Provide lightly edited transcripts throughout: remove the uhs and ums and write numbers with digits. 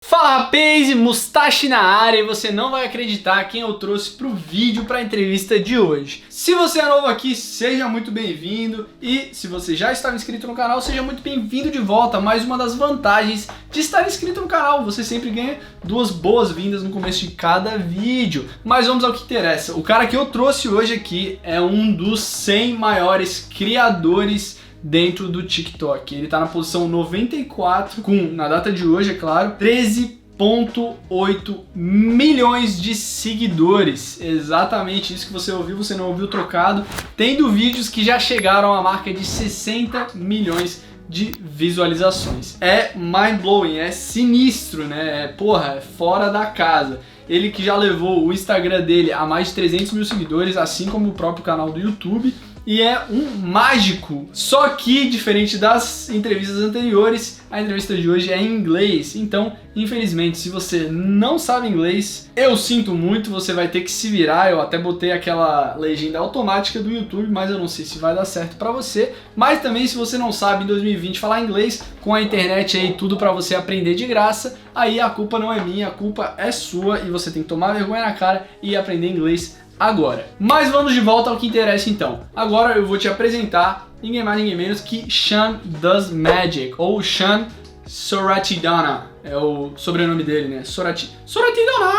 Fala rapaz, Mustache na área e você não vai acreditar quem eu trouxe pro vídeo, pra entrevista de hoje. Se você é novo aqui, seja muito bem-vindo e se você já estava inscrito no canal, seja muito bem-vindo de volta. Mais uma das vantagens de estar inscrito no canal, você sempre ganha duas boas-vindas no começo de cada vídeo. Mas vamos ao que interessa. O cara que eu trouxe hoje aqui é um dos 100 maiores criadores dentro do TikTok. Ele tá na posição 94, na data de hoje, é claro, 13,8 milhões de seguidores. Exatamente isso que você ouviu, você não ouviu trocado. Tendo vídeos que já chegaram à marca de 60 milhões de visualizações. É mind-blowing, é sinistro, né? É fora da casa. Ele que já levou o Instagram dele a mais de 300 mil seguidores, assim como o próprio canal do YouTube. E é um mágico. Só que, diferente das entrevistas anteriores, a entrevista de hoje é em inglês. Então, infelizmente, se você não sabe inglês, eu sinto muito, você vai ter que se virar. Eu até botei aquela legenda automática do YouTube, mas eu não sei se vai dar certo pra você. Mas também, se você não sabe em 2020 falar inglês, com a internet aí tudo pra você aprender de graça, aí a culpa não é minha, a culpa é sua e você tem que tomar vergonha na cara e aprender inglês agora. Mas vamos de volta ao que interessa então. Agora eu vou te apresentar ninguém mais ninguém menos que Sean Does Magic, ou Sean Soratidana, é o sobrenome dele, né? Soratidana,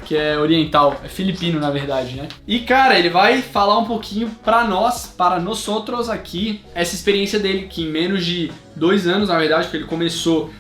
que é oriental, é filipino na verdade, né? E cara, ele vai falar um pouquinho para nós outros aqui, essa experiência dele que em menos de 2 anos, na verdade, porque ele começou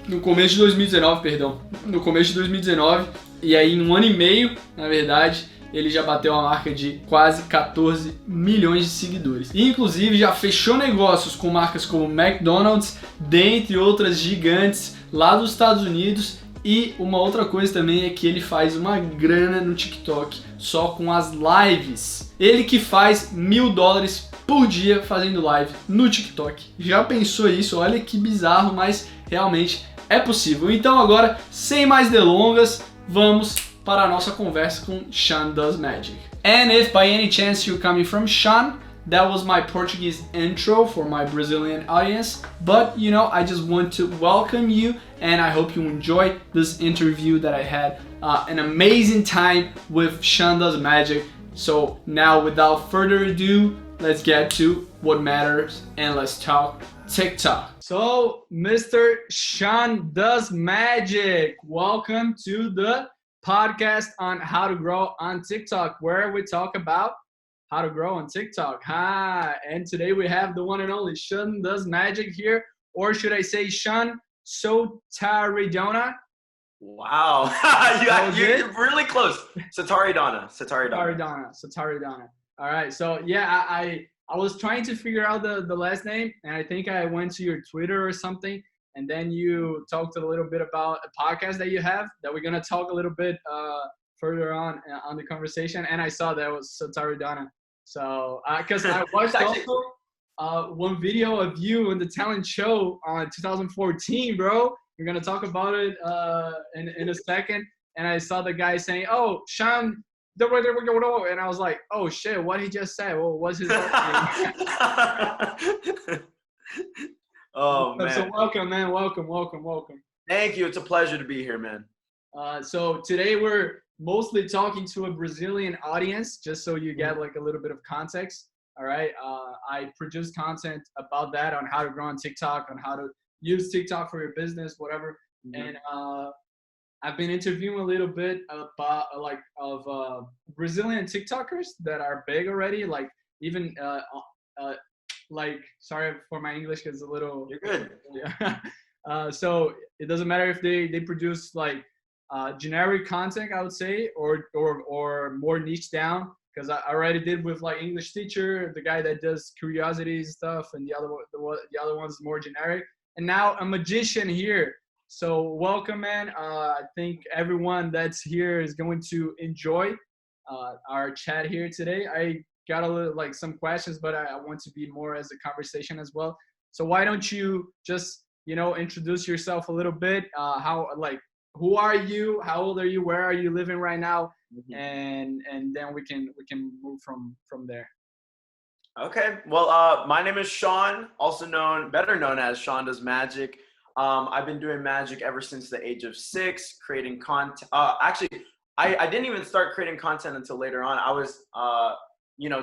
no começo de 2019, e aí em 1 ano e meio, na verdade, ele já bateu a marca de quase 14 milhões de seguidores. E inclusive já fechou negócios com marcas como McDonald's, dentre outras gigantes lá dos Estados Unidos. E uma outra coisa também é que ele faz uma grana no TikTok só com as lives. Ele que faz $1.000 por dia fazendo live no TikTok. Já pensou isso? Olha que bizarro, mas realmente é possível. Então agora, sem mais delongas, vamos para a nossa conversa com Sean Does Magic. And if by any chance you're coming from Sean, that was my Portuguese intro for my Brazilian audience. But you know, I just want to welcome you and I hope you enjoy this interview that I had an amazing time with Sean Does Magic. So now without further ado, let's get to what matters and let's talk TikTok. So Mr. Sean Does Magic, welcome to the podcast on how to grow on TikTok, where we talk about how to grow on TikTok. And today we have the one and only Sean Does Magic here, or should I say Sean Sotaridona? Wow, you're really close. Sotaridona. All right, so yeah, I was trying to figure out the last name, and I think I went to your Twitter or something. And then you talked a little bit about a podcast that you have that we're going to talk a little bit further on the conversation. And I saw that was Sotaridana. So, because I watched also one video of you in the talent show on 2014, bro. We're going to talk about it in a second. And I saw the guy saying, oh, Sean, and I was like, oh shit, what he just said? What was his name? Oh man! So welcome, man. Welcome. Thank you. It's a pleasure to be here, man. So today we're mostly talking to a Brazilian audience, just so you get like a little bit of context. All right. I produce content about that, on how to grow on TikTok, on how to use TikTok for your business, whatever. And I've been interviewing a little bit about Brazilian TikTokers that are big already, like even like, sorry for my English because it's a little. You're good. Yeah. So it doesn't matter if they produce like generic content, I would say, or more niche down, because I already did with like English teacher, the guy that does curiosity stuff, and the other one's more generic. And now a magician here. So welcome, man. I think everyone that's here is going to enjoy our chat here today. I got a little like some questions, but I want to be more as a conversation as well. So why don't you just, introduce yourself a little bit? Who are you? How old are you? Where are you living right now? And then we can move from there. Okay. Well, my name is Sean, better known as Sean Does Magic. I've been doing magic ever since the age of 6, creating content. Actually, I didn't even start creating content until later on. I was,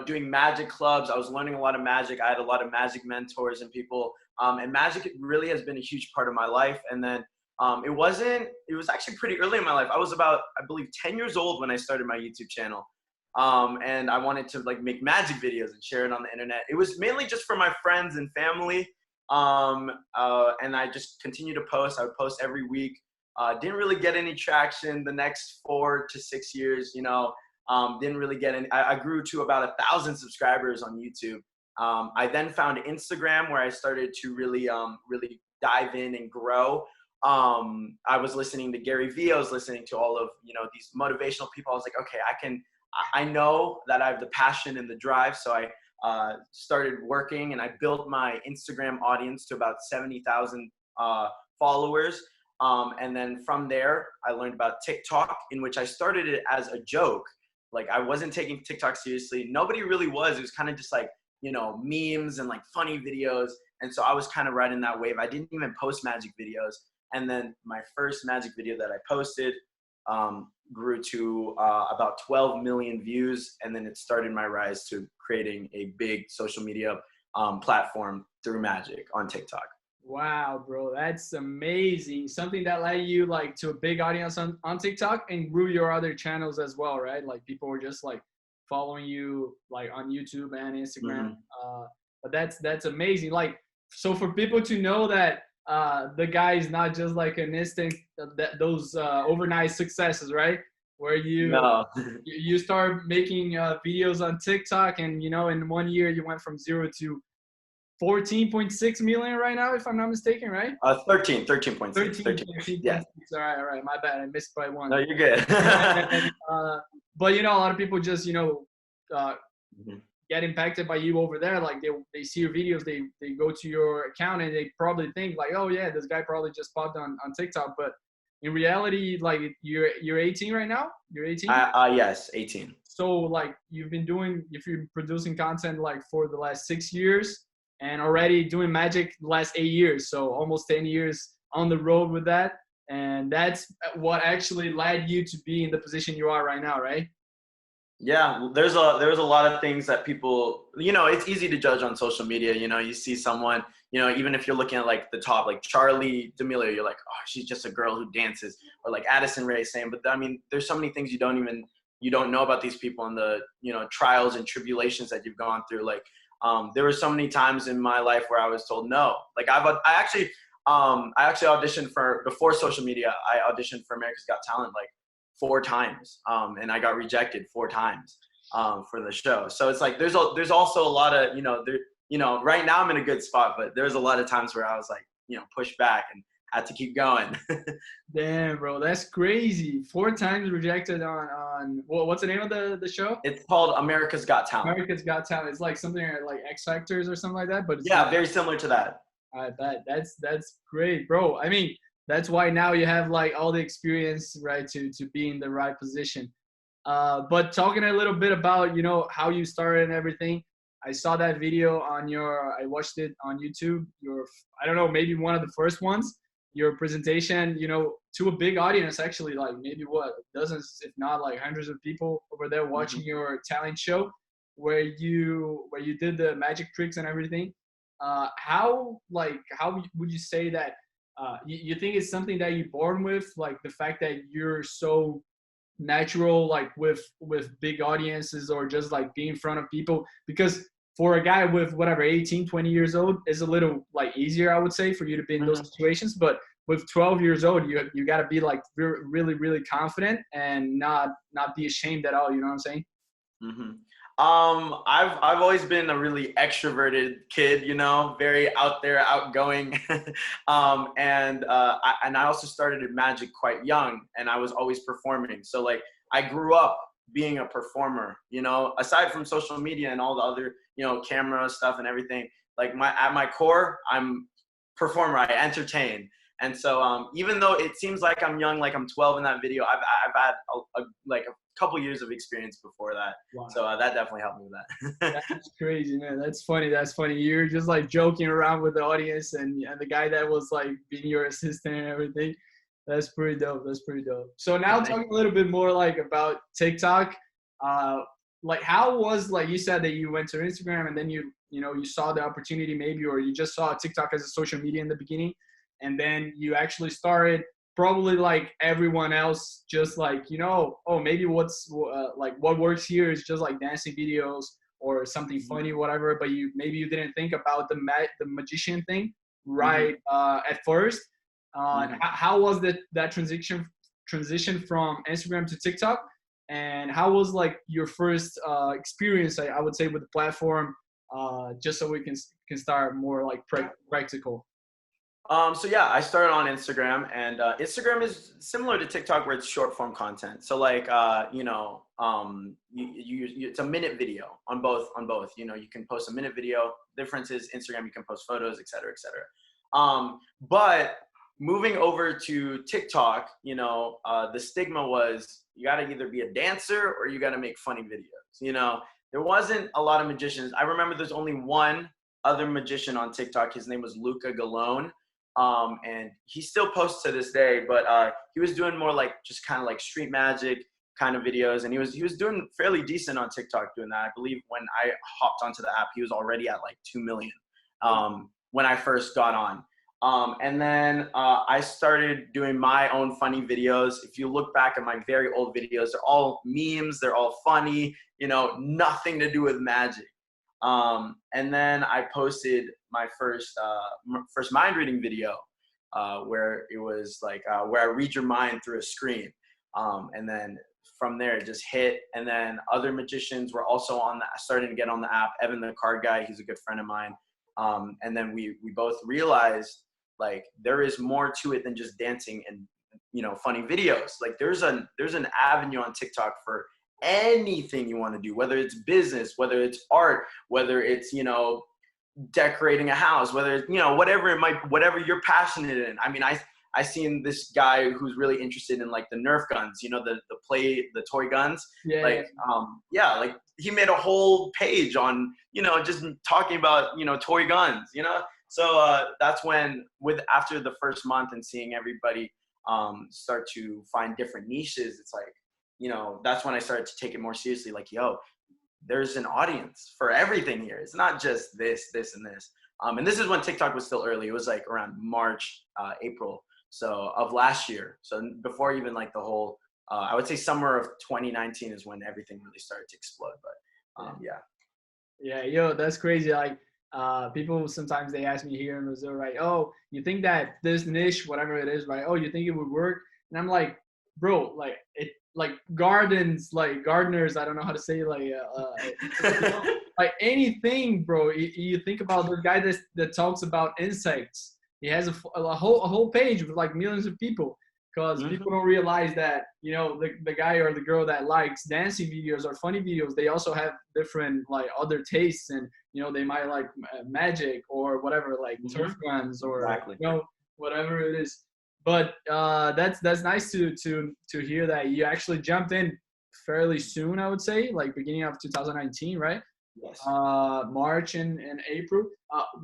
doing magic clubs. I was learning a lot of magic. I had a lot of magic mentors and people. And magic really has been a huge part of my life. And then it was actually pretty early in my life. I was about, I believe, 10 years old when I started my YouTube channel. And I wanted to like make magic videos and share it on the internet. It was mainly just for my friends and family. And I just continued to post. I would post every week. Didn't really get any traction the next 4 to 6 years, didn't really get any. I grew to about 1,000 subscribers on YouTube. I then found Instagram where I started to really dive in and grow. I was listening to Gary Vee. I was listening to all of, these motivational people. I was like, okay, I know that I have the passion and the drive. So I started working and I built my Instagram audience to about 70,000 followers. And then from there, I learned about TikTok, in which I started it as a joke. Like I wasn't taking TikTok seriously. Nobody really was. It was kind of just like, memes and like funny videos. And so I was kind of riding that wave. I didn't even post magic videos. And then my first magic video that I posted grew to about 12 million views. And then it started my rise to creating a big social media platform through magic on TikTok. Wow, bro, that's amazing. Something that led you like to a big audience on TikTok and grew your other channels as well, right? Like people were just like following you like on YouTube and Instagram. But that's amazing. Like, so for people to know that the guy is not just like an instant, those overnight successes, right? Where you start making videos on TikTok and, in 1 year you went from 0 to 14.6 million right now, if I'm not mistaken, right? 13.6. 13.6. Yeah. All right. My bad. I missed by one. No, you're good. But a lot of people just get impacted by you over there. Like they see your videos, they go to your account and they probably think like, oh yeah, this guy probably just popped on TikTok. But in reality, like you're 18 right now. You're 18. Yes, 18. So like if you're producing content like for the last 6 years. And already doing magic the last 8 years, so almost 10 years on the road with that. And that's what actually led you to be in the position you are right now, right? Yeah, there's a lot of things that people, it's easy to judge on social media. You see someone, even if you're looking at like the top, like Charlie D'Amelio, you're like, oh, she's just a girl who dances, or like Addison Rae saying, but I mean, there's so many things you don't know about these people and the, trials and tribulations that you've gone through. Like, there were so many times in my life where I was told no. Like I actually auditioned before social media. I auditioned for America's Got Talent like 4 times, and I got rejected 4 times for the show. So it's like there's also a lot of right now I'm in a good spot, but there's a lot of times where I was like pushed back and had to keep going. Damn, bro, that's crazy. 4 times rejected on what's the name of the show? It's called America's Got Talent. America's Got Talent. It's like something like X Factors or something like that. But yeah, very similar to that. I bet that's great, bro. I mean, that's why now you have like all the experience, right, to be in the right position. But talking a little bit about how you started and everything. I saw that video I watched it on YouTube. I don't know, maybe one of the first ones. Your presentation, to a big audience, actually, like maybe dozens, if not like hundreds of people over there watching your talent show, where you did the magic tricks and everything. How would you say that you think it's something that you're born with, like the fact that you're so natural, like with big audiences, or just like being in front of people? Because for a guy with whatever 18, 20 years old, is a little like easier, I would say, for you to be in those situations. But with 12 years old, you got to be like really, really confident and not be ashamed at all. You know what I'm saying? I've always been a really extroverted kid, very out there, outgoing. And I also started in magic quite young, and I was always performing. So like I grew up being a performer, aside from social media and all the other, camera stuff and everything. Like at my core, I'm performer. I entertain. And so even though it seems like I'm young, like I'm 12 in that video, I've had a couple years of experience before that. Wow. So that definitely helped me with that. That's crazy, man. That's funny. That's funny. You're just like joking around with the audience and the guy that was like being your assistant and everything. That's pretty dope. That's pretty dope. So now talking a little bit more like about TikTok. Like how was, like you said that you went to Instagram and then you saw the opportunity maybe, or you just saw TikTok as a social media in the beginning, and then you actually started probably like everyone else, just like, oh, maybe what's like what works here is just like dancing videos or something funny, whatever. But maybe you didn't think about the magician thing, right? At first. How was that transition from Instagram to TikTok? And how was like your first experience, I would say, with the platform, just so we can start more like practical? So yeah, I started on Instagram, and Instagram is similar to TikTok where it's short form content. So like, it's a minute video on both. You can post a minute video. Difference is Instagram, you can post photos, et cetera, et cetera. But moving over to TikTok, the stigma was you got to either be a dancer or you got to make funny videos. There wasn't a lot of magicians. I remember there's only one other magician on TikTok. His name was Luca Galone. And he still posts to this day, but he was doing more like just kind of like street magic kind of videos, and he was doing fairly decent on TikTok doing that. I believe when I hopped onto the app, he was already at like 2 million when I first got on. And then I started doing my own funny videos. If you look back at my very old videos, they're all memes, they're all funny, nothing to do with magic. And then I posted my first mind reading video, where it was like, where I read your mind through a screen. And then from there it just hit. And then other magicians were also starting to get on the app. Evan, the card guy, he's a good friend of mine. And then we both realized like there is more to it than just dancing and, funny videos. Like there's an avenue on TikTok for anything you want to do, whether it's business, whether it's art, whether it's, decorating a house, whether it's, whatever you're passionate in. I mean, I seen this guy who's really interested in like the Nerf guns, the toy guns. Yeah. Like he made a whole page on, just talking about, toy guns, So that's when after the first month and seeing everybody start to find different niches, it's like, that's when I started to take it more seriously. Like, there's an audience for everything here. It's not just this, and this. And this is when TikTok was still early. It was like around March, April, of last year. So before even like the whole, I would say summer of 2019 is when everything really started to explode. But Yeah, that's crazy. Like people sometimes they ask me here in Brazil, right? Oh, you think that this niche, whatever it is, right? Oh, you think it would work? And I'm like, bro, like gardeners, I don't know how to say, like anything, bro. You think about the guy that talks about insects. He has a whole page with like millions of people, because people don't realize that, the guy or the girl that likes dancing videos or funny videos, they also have different like other tastes, and they might like magic or whatever, like turf guns or whatever it is. But that's nice to hear that you actually jumped in fairly soon, I would say, like beginning of 2019, right? Yes. March and April.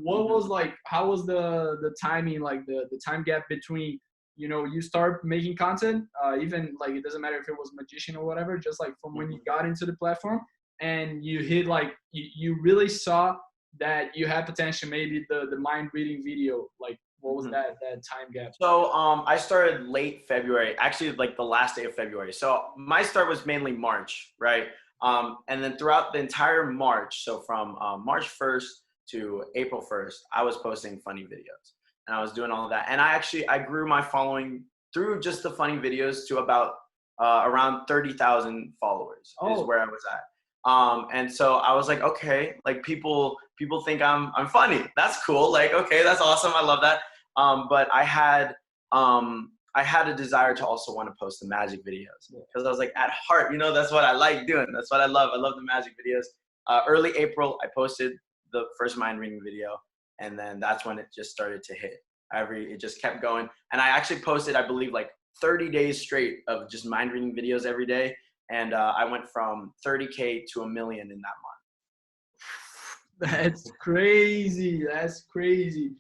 What was like, how was the timing, like the time gap between, you start making content, even like it doesn't matter if it was magician or whatever, just like from when you got into the platform and you hit like, you really saw that you had potential, maybe the mind reading video, like what was that time gap? So I started late February, actually like the last day of February. So my start was mainly March, right? And then throughout the entire March, so from March 1st to April 1st, I was posting funny videos and I was doing all of that. And I grew my following through just the funny videos to about around 30,000 followers is where I was at. And so I was like, okay, like people think I'm funny. That's cool. Like, okay, that's awesome. I love that. But I had a desire to also want to post the magic videos, because I was like, at heart, that's what I like doing. That's what I love. I love the magic videos. Early April, I posted the first mind reading video, and then that's when it just started to hit. It just kept going. And I actually posted, I believe, like 30 days straight of just mind reading videos every day. and I went from 30K to 1 million in that month. That's crazy. That's crazy.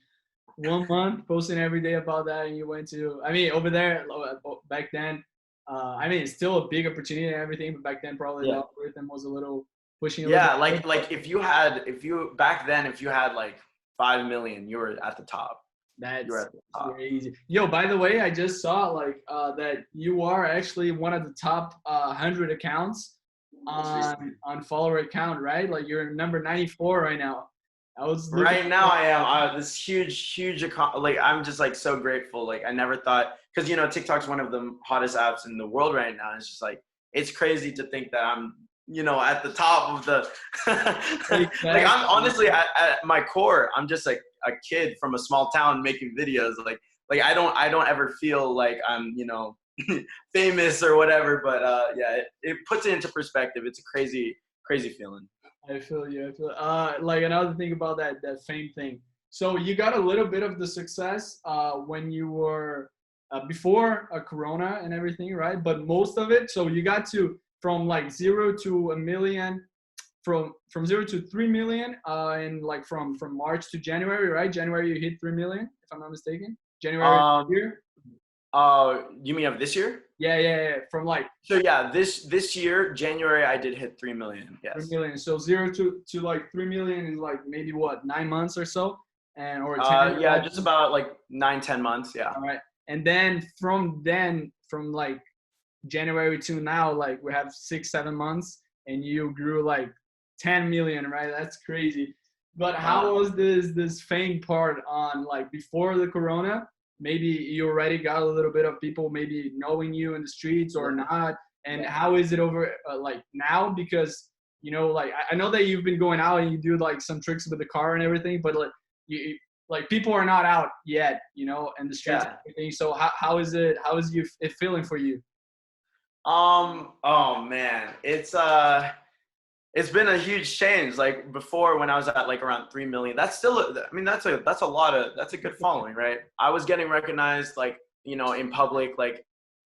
1 month posting every day about that, and you went to, I mean, over there back then, I mean, it's still a big opportunity and everything, but back then probably the algorithm was a little pushing a little bit. Like if you back then, if you had like 5 million, you were at the top. That's crazy. Yo, by the way, I just saw like that you are actually one of the top 100 accounts on follower account, right? Like you're number 94 right now. Right now I am this huge like I'm just like so grateful. Like I never thought, because you know TikTok's one of the hottest apps in the world right now. It's just like it's crazy to think that I'm, you know, at the top of the Exactly. like I'm honestly at my core, I'm just like a kid from a small town making videos. Like I don't ever feel like I'm, you know, famous or whatever, but yeah, it puts it into perspective. It's a crazy feeling. I feel you. Like another thing about that fame thing. So you got a little bit of the success when you were before Corona and everything, right? But most of it, so you got to from like 0 to 1 million, from 0 to 3 million, in like from March to January, right? January you hit 3 million, if I'm not mistaken. January year. You mean of this year? Yeah. From like. So yeah, this year, January, I did hit 3 million. Yes. 3 million. So 0 to like 3 million is like maybe what, 9 months or so, or 10. Yeah, just about like 9-10 months. Yeah. All right. And then from like January to now, like we have 6-7 months, and you grew like 10 million, right? That's crazy. But how was this fame part on like before the Corona? Maybe you already got a little bit of people maybe knowing you in the streets or not. And how is it over like now? Because, you know, like I know that you've been going out and you do like some tricks with the car and everything, but like like people are not out yet, you know, in the streets and everything. So how is it feeling for you? Oh man, it's been a huge change. Like before, when I was at like around 3 million, that's still, I mean, that's a good following, right? I was getting recognized, like, you know, in public, like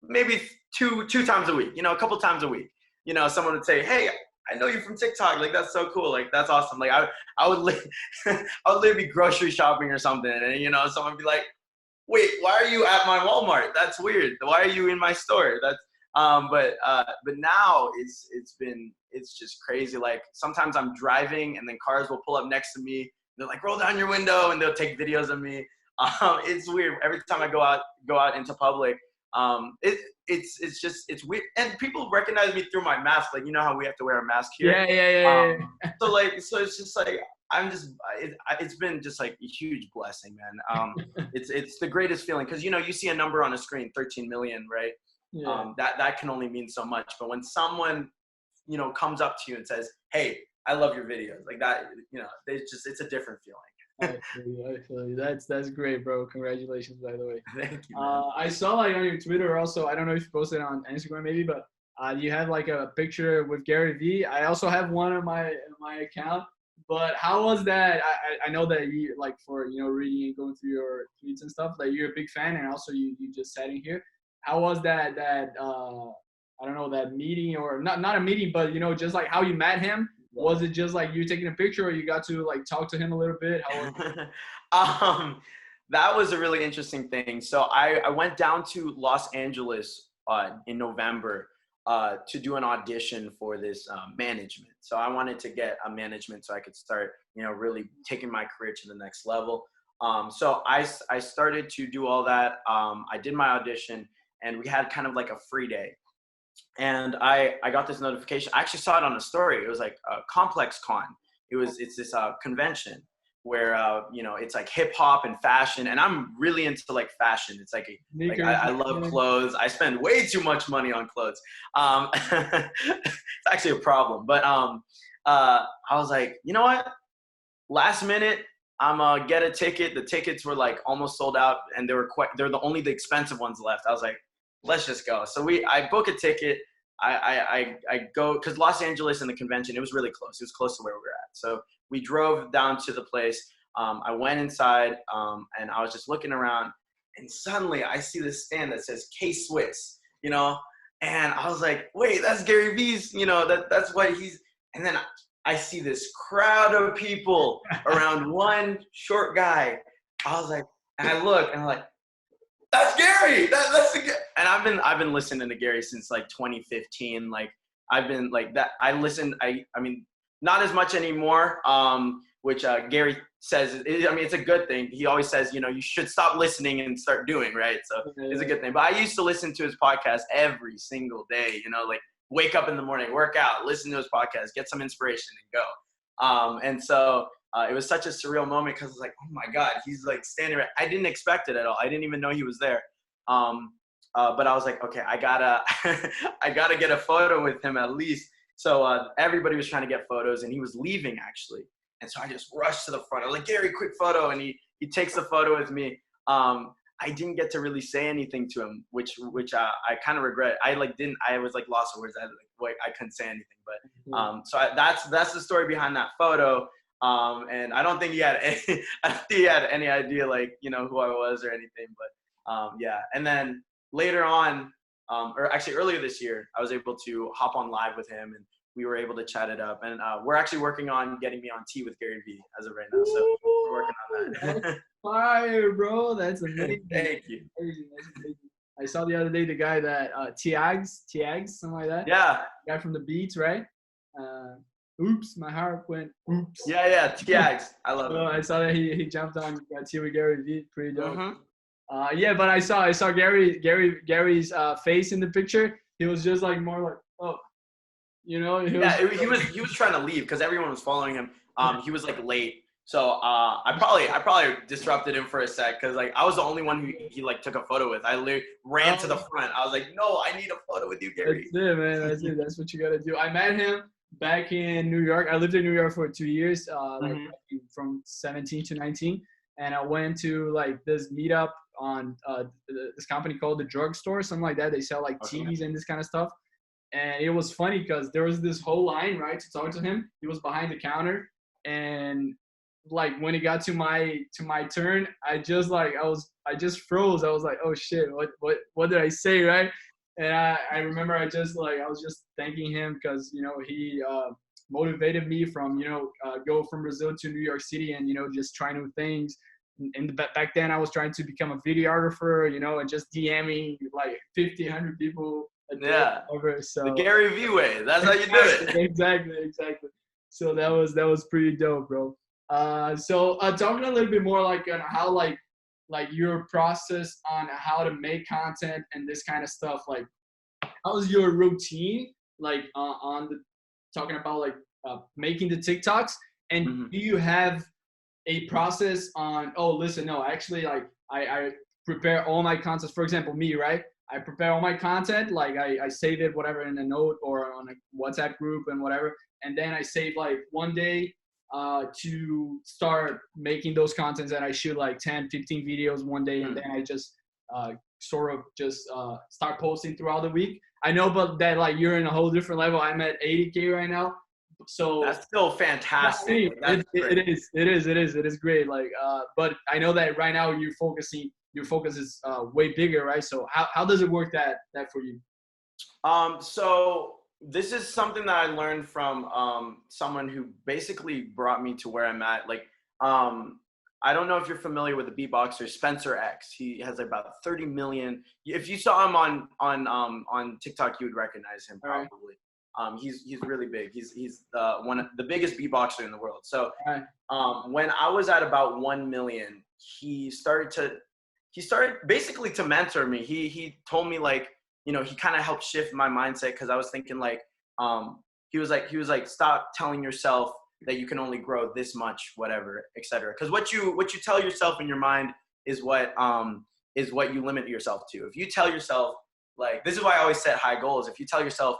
maybe two times a week, you know, a couple times a week, you know, someone would say, hey, I know you from TikTok. Like, that's so cool. Like, that's awesome. Like I would literally be grocery shopping or something. And, you know, someone would be like, wait, why are you at my Walmart? That's weird. Why are you in my store? That's, but now it's just crazy. Like sometimes I'm driving and then cars will pull up next to me. They're like, roll down your window, and they'll take videos of me. It's weird. Every time I go out into public, it's weird. And people recognize me through my mask. Like, you know how we have to wear a mask here? Yeah. So it's just like, it's been just like a huge blessing, man. It's the greatest feeling. 'Cause, you know, you see a number on a screen, 13 million, right? Yeah. That can only mean so much. But when someone, you know, comes up to you and says, hey, I love your videos, like that, you know, it's a different feeling. I feel you. That's great, bro. Congratulations, by the way. Thank you, man. I saw like on your Twitter also, I don't know if you posted on Instagram maybe, but you have like a picture with Gary Vee. I also have one on my account. But how was that? I know that you, like, for, you know, reading and going through your tweets and stuff, like you're a big fan, and also you just sat in here. How was that I don't know, that meeting, or not a meeting, but, you know, just like how you met him? Was it just like you taking a picture, or you got to like talk to him a little bit? How was it? That was a really interesting thing. So I went down to Los Angeles in November to do an audition for this management. So I wanted to get a management so I could start, you know, really taking my career to the next level. So I started to do all that. I did my audition, and we had kind of like a free day. And I got this notification. I actually saw it on a story. It was like a Complex Con. It's this convention where you know, it's like hip hop and fashion, and I'm really into like fashion. It's like I love clothes. I spend way too much money on clothes. It's actually a problem. But I was like, you know what? Last minute, I'm gonna get a ticket. The tickets were like almost sold out, and they're only the expensive ones left. I was like, let's just go. So I book a ticket. I go, because Los Angeles and the convention, it was really close. It was close to where we were at. So we drove down to the place. I went inside, and I was just looking around, and suddenly I see this stand that says K-Swiss, you know, And I was like, wait, that's Gary Vee's, that's what he's, and then I see this crowd of people around one short guy. I was like, and I look and I'm like, that's Gary. That's the guy. And I've been listening to Gary since like 2015. Like I've been like that. I listened. I mean, not as much anymore. Which Gary says. It's a good thing. He always says, you should stop listening and start doing. Right. So it's a good thing. But I used to listen to his podcast every single day. Like wake up in the morning, work out, listen to his podcast, get some inspiration, and go. And so. It was such a surreal moment because I was like, oh my God, he's like standing right. I didn't expect it at all. I didn't even know he was there. But I was like, okay, I gotta get a photo with him at least. So everybody was trying to get photos and he was leaving actually. And so I just rushed to the front. I was like, Gary, quick photo. And he takes a photo with me. I didn't get to really say anything to him, which I kind of regret. I was like lost for words. I couldn't say anything, but that's the story behind that photo. And I don't think he had any idea who I was or anything, but yeah. And then later on, or actually earlier this year, I was able to hop on live with him and we were able to chat it up. And we're actually working on getting me on T with Gary Vee as of right now. So we're working on that. That's fire, bro. That's amazing. Thank you. That's amazing. I saw the other day the guy that tags, something like that. Yeah. The guy from the Beats, right? Oops, my heart went oops. Yeah, tags. I love it. I saw that he jumped on T with Gary Vee, pretty dope. Yeah, but I saw Gary's face in the picture. He was just like more like, oh, he was trying to leave because everyone was following him. He was like late, so I probably disrupted him for a sec because like I was the only one who he like took a photo with. I literally ran to the front. I was like, no, I need a photo with you, Gary. That's it, man. That's it. That's what you gotta do. I met him back in New York. I lived in New York for 2 years, from 17 to 19. And I went to like this meetup on this company called The Drugstore, something like that. They sell like teas and this kind of stuff. And it was funny because there was this whole line, right, to talk to him. He was behind the counter. And like when it got to my turn, I just froze. I was like, oh shit, what did I say, right? And I remember I was just thanking him because, he motivated me from, go from Brazil to New York City and, just try new things. And back then I was trying to become a videographer, and just DMing like 50, 100 people a day over. So the Gary Vee way. That's how you do it. Exactly. So that was pretty dope, bro. So talking a little bit more like on how like your process on how to make content and this kind of stuff, like how's your routine like on the talking about like making the TikToks, and do you have a process on actually like I prepare all my content. For example, me, right? I prepare all my content, like I save it whatever in a note or on a WhatsApp group and whatever, and then I save like one day to start making those contents, and I shoot like 10, 15 videos one day, and then I just start posting throughout the week. I know, but that like you're in a whole different level. I'm at 80K right now, so that's still fantastic. It is great. Like, but I know that right now your focus is way bigger, right? So how does it work that for you? So this is something that I learned from someone who basically brought me to where I'm at. Like, I don't know if you're familiar with the beatboxer Spencer X. He has about 30 million. If you saw him on TikTok, you would recognize him probably. He's really big. He's one of the biggest beatboxer in the world. So when I was at about 1 million, he started basically to mentor me. He told me like, he kind of helped shift my mindset because I was thinking like, he was like, stop telling yourself that you can only grow this much, whatever, etc. Because what you tell yourself in your mind is what you limit yourself to. If you tell yourself, like, this is why I always set high goals. If you tell yourself,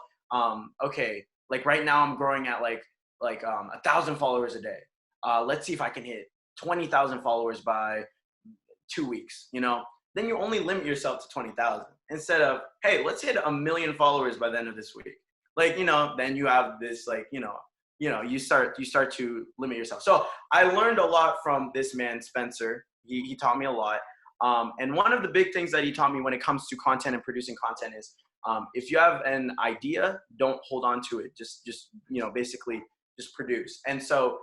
okay, like right now I'm growing at like 1,000 followers a day. Let's see if I can hit 20,000 followers by 2 weeks. Then you only limit yourself to 20,000 instead of, hey, let's hit 1 million followers by the end of this week. Like, then you have this like, you start to limit yourself. So I learned a lot from this man, Spencer. He taught me a lot. And one of the big things that he taught me when it comes to content and producing content is, if you have an idea, don't hold on to it. Just basically just produce. And so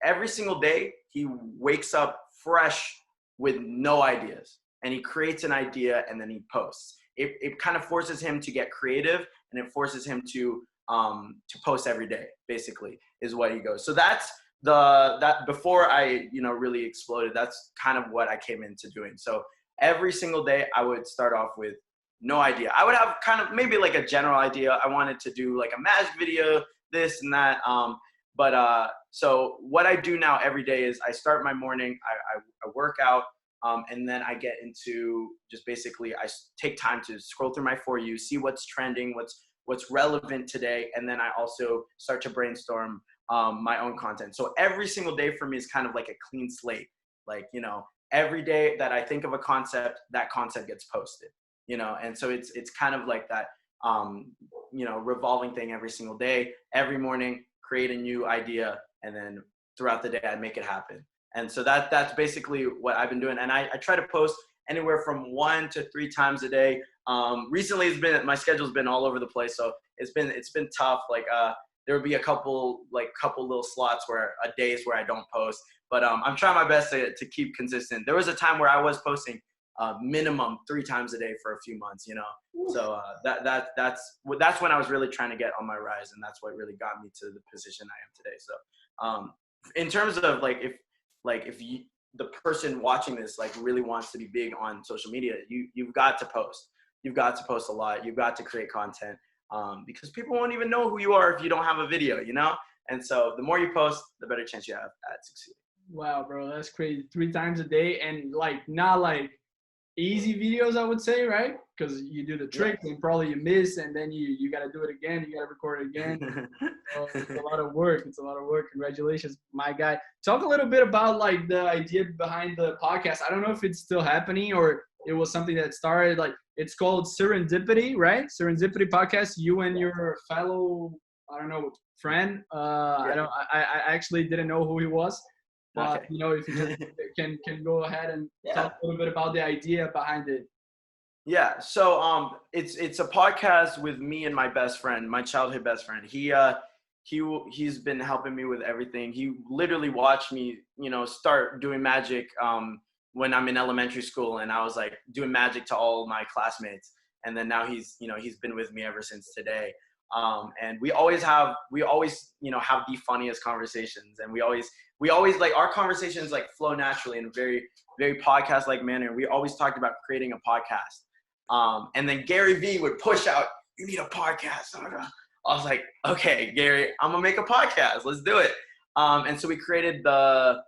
every single day he wakes up fresh with no ideas, and he creates an idea and then he posts. It kind of forces him to get creative, and it forces him to post every day, basically, is what he goes. So that's that before I really exploded, that's kind of what I came into doing. So every single day I would start off with no idea. I would have kind of maybe like a general idea. I wanted to do like a magic video, this and that. So what I do now every day is I start my morning, I work out, and then I get into just basically I take time to scroll through my For You, see what's trending, what's relevant today, and then I also start to brainstorm my own content. So every single day for me is kind of like a clean slate. Like, every day that I think of a concept, that concept gets posted, and so it's kind of like that, revolving thing every single day. Every morning, create a new idea, and then throughout the day, I make it happen. And so that's basically what I've been doing. And I try to post anywhere from 1 to 3 times a day. Recently, my schedule's been all over the place, so it's been tough. Like there will be a couple little slots where days where I don't post, but I'm trying my best to keep consistent. There was a time where I was posting minimum 3 times a day for a few months, So that's when I was really trying to get on my rise, and that's what really got me to the position I am today. So in terms of if the person watching this really wants to be big on social media, you've got to post. You've got to post a lot. You've got to create content, because people won't even know who you are if you don't have a video, And so the more you post, the better chance you have at succeeding. Wow, bro, that's crazy. 3 times a day, and not easy videos, I would say, right? Because you do the tricks and probably you miss, and then you got to do it again. You got to record it again. So it's a lot of work. It's a lot of work. Congratulations, my guy. Talk a little bit about the idea behind the podcast. I don't know if it's still happening or it was something that started. It's called Serendipity, right? Serendipity podcast. You and your fellow, I don't know, friend. I actually didn't know who he was. But, Okay. if you can go ahead and talk a little bit about the idea behind it. Yeah. So it's a podcast with me and my best friend, my childhood best friend. He's been helping me with everything. He literally watched me, start doing magic when I'm in elementary school, and I was doing magic to all my classmates. And then now he's been with me ever since today. And we always have the funniest conversations, and we always our conversations flow naturally in a very, very podcast like manner. We always talked about creating a podcast. And then Gary V would push out, "You need a podcast." I was like, "Okay, Gary, I'm gonna make a podcast. Let's do it." And so we created the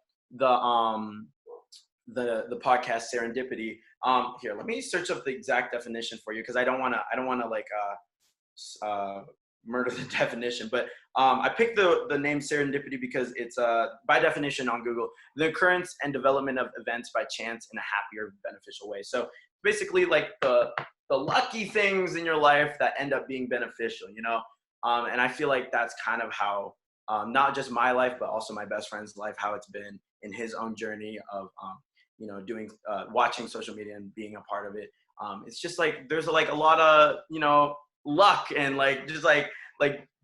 podcast Serendipity. Here, let me search up the exact definition for you, because I don't wanna murder the definition, but I picked the name Serendipity because it's by definition on Google, the occurrence and development of events by chance in a happier, beneficial way. So basically the lucky things in your life that end up being beneficial, and I feel like that's kind of how not just my life, but also my best friend's life, how it's been in his own journey of doing watching social media and being a part of it. It's just there's a lot of luck and just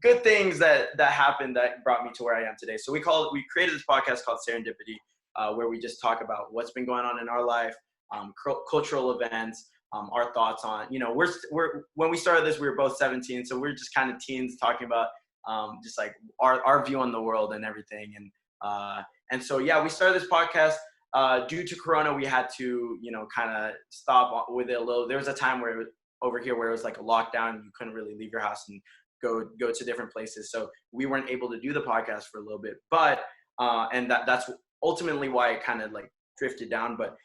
good things that happened that brought me to where I am today. So we created this podcast called Serendipity, where we just talk about what's been going on in our life, cultural events, our thoughts on, when we started this, we were both 17. So we're just kind of teens talking about just our view on the world and everything. And so, we started this podcast. Due to Corona, we had to, kind of stop with it a little. There was a time where over here where it was a lockdown, you couldn't really leave your house and go to different places. So we weren't able to do the podcast for a little bit, but, and that's ultimately why it kind of drifted down. But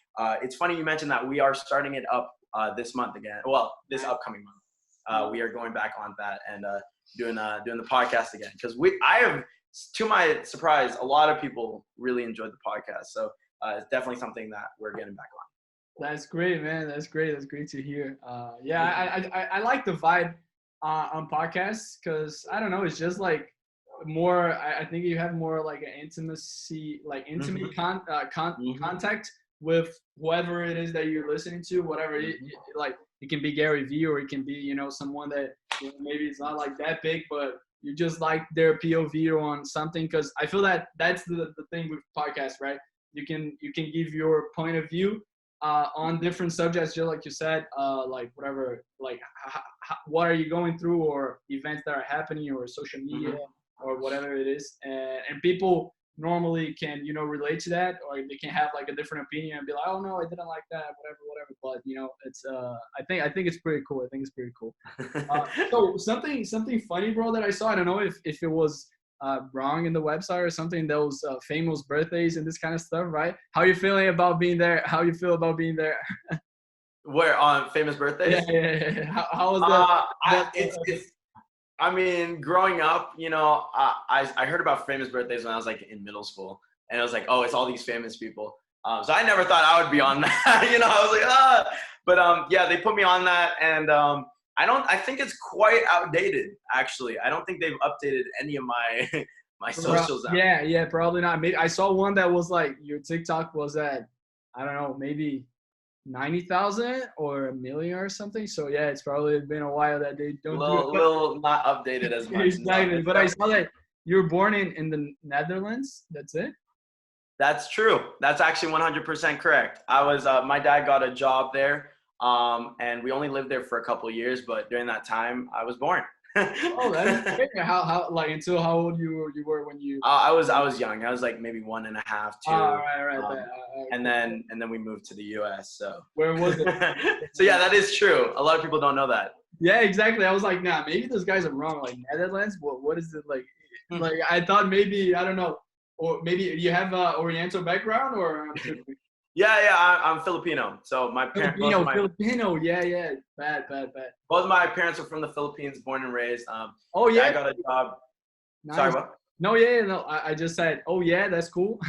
it's funny you mentioned that we are starting it up this month again. Well, this upcoming month, we are going back on that and doing the podcast again. Because I have, to my surprise, a lot of people really enjoyed the podcast. So it's definitely something that we're getting back on. That's great, man. That's great. That's great to hear. I like the vibe on podcasts, because I don't know, it's just more. I think you have more an intimacy, intimate contact with whoever it is that you're listening to, whatever like it can be Gary Vee, or it can be, you know, someone that, you know, maybe it's not like that big, but you just like their POV on something. Because I feel that that's the thing with podcasts, right? You can give your point of view on different subjects, just like you said, like whatever, like what are you going through, or events that are happening, or social media, or whatever it is, and people normally can, you know, relate to that, or they can have like a different opinion and be like, oh no, I didn't like that, whatever. But you know, it's I think it's pretty cool. I think it's pretty cool. So something funny, bro, that I saw. I don't know if it was wrong in the website or something. Those famous birthdays and this kind of stuff, right? How you feeling about being there? How you feel about being there? Where on famous birthdays? Yeah. How was that? It's I mean, growing up, you know, I heard about famous birthdays when I was like in middle school, and it was like, oh, it's all these famous people. So I never thought I would be on that. You know, I was like, but yeah, they put me on that, and I think it's quite outdated, actually. I don't think they've updated any of my my socials. Yeah, probably not. Maybe I saw one that was like, your TikTok was at, I don't know, maybe 90,000 or 1,000,000 or something. So yeah, it's probably been a while that they don't do it. Little not updated as much. Exactly. But I saw that you were born in the Netherlands. That's it? That's true. That's actually 100% correct. I was my dad got a job there, and we only lived there for a couple of years. But during that time, I was born. Oh, that's great. How like, until how old you were when you? I was young. I was like maybe 1.5, 2. Right. And then we moved to the U.S. So where was it? So yeah, that is true. A lot of people don't know that. Yeah, exactly. I was like, nah, maybe those guys are wrong. Like Netherlands, what is it like? Like I thought maybe, I don't know, or maybe you have a Oriental background, or? Yeah, I'm Filipino. So my parents. Filipino. Yeah. Bad. Both of my parents are from the Philippines, born and raised. Oh yeah. I got a job. Nice. Sorry, what? No, no. I just said, oh yeah, that's cool.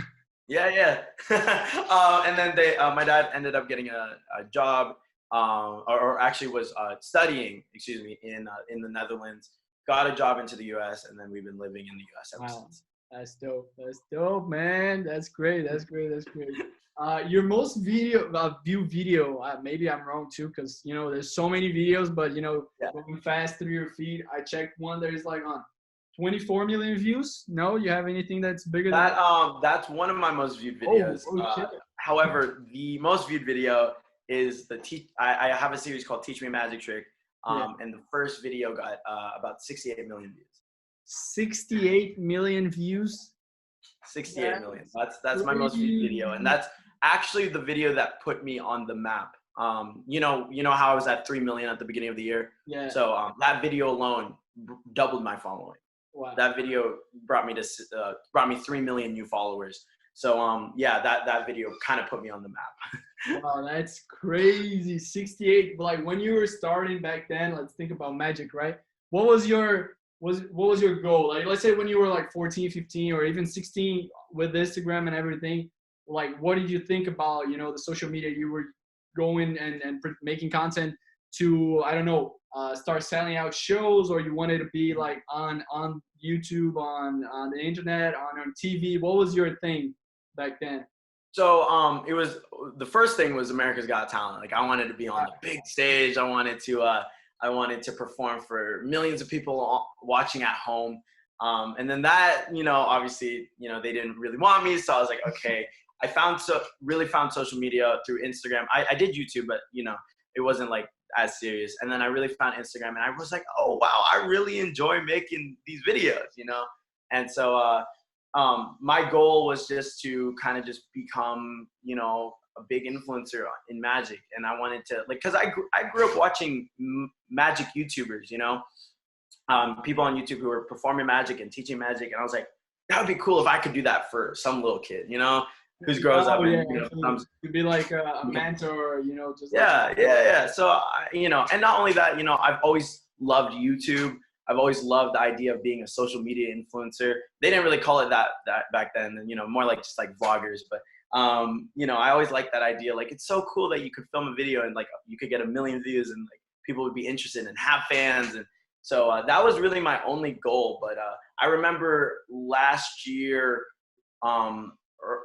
Yeah. And then my dad ended up getting a job, or actually was studying, in the Netherlands. Got a job into the U.S. and then we've been living in the U.S. ever since. That's dope, man. That's great. Your most view video, maybe I'm wrong too, because you know there's so many videos, but you know, going fast through your feed, I checked one that is like on 24 million views. No, you have anything that's bigger than that? That's one of my most viewed videos. However, the most viewed video is I have a series called Teach Me a Magic Trick, and the first video got about 68 million views. 68 million views. 68 million. That's my most viewed video, and that's actually the video that put me on the map. You know how I was at 3 million at the beginning of the year. Yeah. So that video alone doubled my following. Wow. That video brought me 3 million new followers. So yeah, that video kind of put me on the map. Wow, that's crazy. 68. Like when you were starting back then, let's think about magic, right? What was your goal? Like, let's say when you were like 14, 15, or even 16 with Instagram and everything, like what did you think about, you know, the social media you were going and making content to, I don't know, start selling out shows, or you wanted to be like on YouTube, on the internet, on TV? What was your thing back then? So it was, the first thing was America's Got Talent. Like I wanted to be on the big stage. I wanted to perform for millions of people watching at home. And then that, you know, obviously, you know, they didn't really want me. So I was like, okay, I really found social media through Instagram. I did YouTube, but you know, it wasn't like as serious. And then I really found Instagram, and I was like, oh wow, I really enjoy making these videos, you know? And so my goal was just to kind of just become, you know, a big influencer in magic. And I wanted to, like, cause I grew up watching magic YouTubers, you know, people on YouTube who were performing magic and teaching magic. And I was like, that would be cool if I could do that for some little kid, you know, who grows up and, you know, to be like a mentor, you know, just yeah. So, you know, and not only that, you know, I've always loved YouTube. I've always loved the idea of being a social media influencer. They didn't really call it that back then, you know, more like just like vloggers. But, you know, I always liked that idea. Like, it's so cool that you could film a video and like you could get 1 million views and like people would be interested and have fans. And so that was really my only goal. But I remember last year,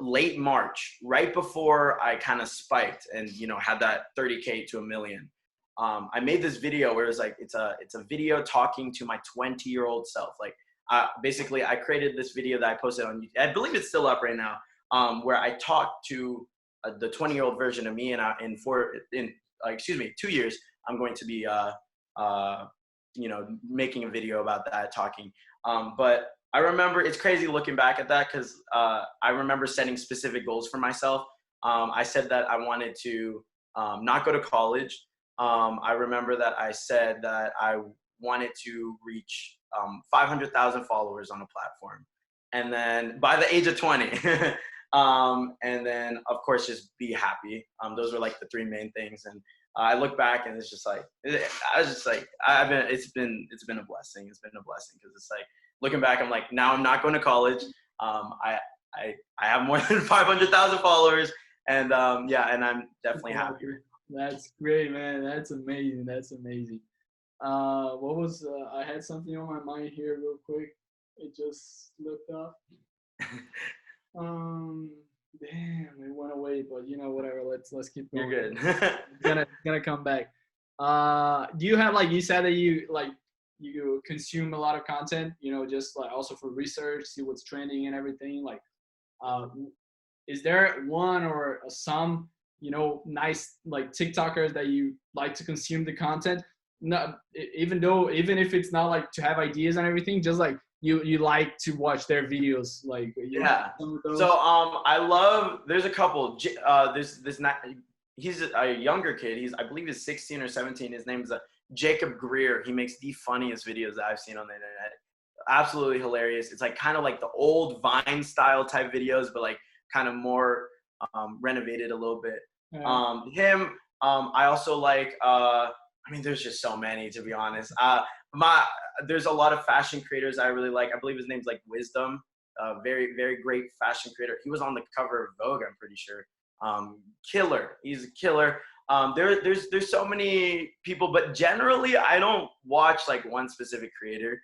late March, right before I kind of spiked and, you know, had that 30K to a million. I made this video where it's like, it's a video talking to my 20-year-old self. Like, basically I created this video that I posted on YouTube. I believe it's still up right now, where I talked to the 20-year-old version of me, and in 2 years, I'm going to be, you know, making a video about that, talking. But I remember, it's crazy looking back at that, because I remember setting specific goals for myself. I said that I wanted to not go to college. I remember that I said that I wanted to reach 500,000 followers on a platform, and then by the age of 20. And then of course just be happy. Those were like the three main things. And I look back and it's just like, I was just like, it's been a blessing. It's been a blessing, because it's like, looking back, I'm like, now I'm not going to college. I have more than 500,000 followers, and yeah, and I'm definitely happy. That's great, man. That's amazing. That's amazing. What was, I had something on my mind here real quick. It just slipped off. Damn, it went away, but you know, whatever. Let's keep going. You're good. gonna come back. Do you have, like you said that you consume a lot of content, you know, just like also for research, see what's trending and everything. Like, is there one or some, you know, nice like TikTokers that you like to consume the content? Not even if it's not like to have ideas and everything, just like you like to watch their videos, like yeah. So I love, there's a couple. He's a younger kid. I believe he's 16 or 17. His name is Jacob Greer. He makes the funniest videos that I've seen on the internet. Absolutely hilarious. It's like kind of like the old Vine style type videos, but like kind of more renovated a little bit. Yeah. I also like, I mean, there's just so many, to be honest. There's a lot of fashion creators I really like. I believe his name's like Wisdom. Very, very great fashion creator. He was on the cover of Vogue, I'm pretty sure. Killer. He's a killer. There's so many people, but generally I don't watch like one specific creator.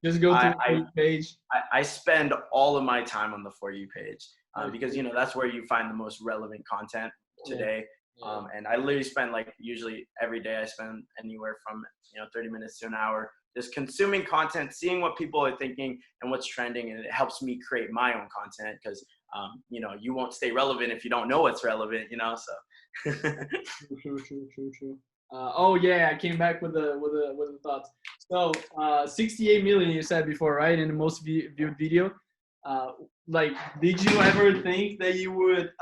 Just go to the For You page. I spend all of my time on the For You page, because, you know, that's where you find the most relevant content today. Yeah. And I literally spend, like, usually every day I spend anywhere from, you know, 30 minutes to an hour just consuming content, seeing what people are thinking and what's trending. And it helps me create my own content, because, you know, you won't stay relevant if you don't know what's relevant, you know, so. True. Oh yeah, I came back with the thoughts. So 68 million you said before, right? In the most viewed video. Like, did you ever think that you would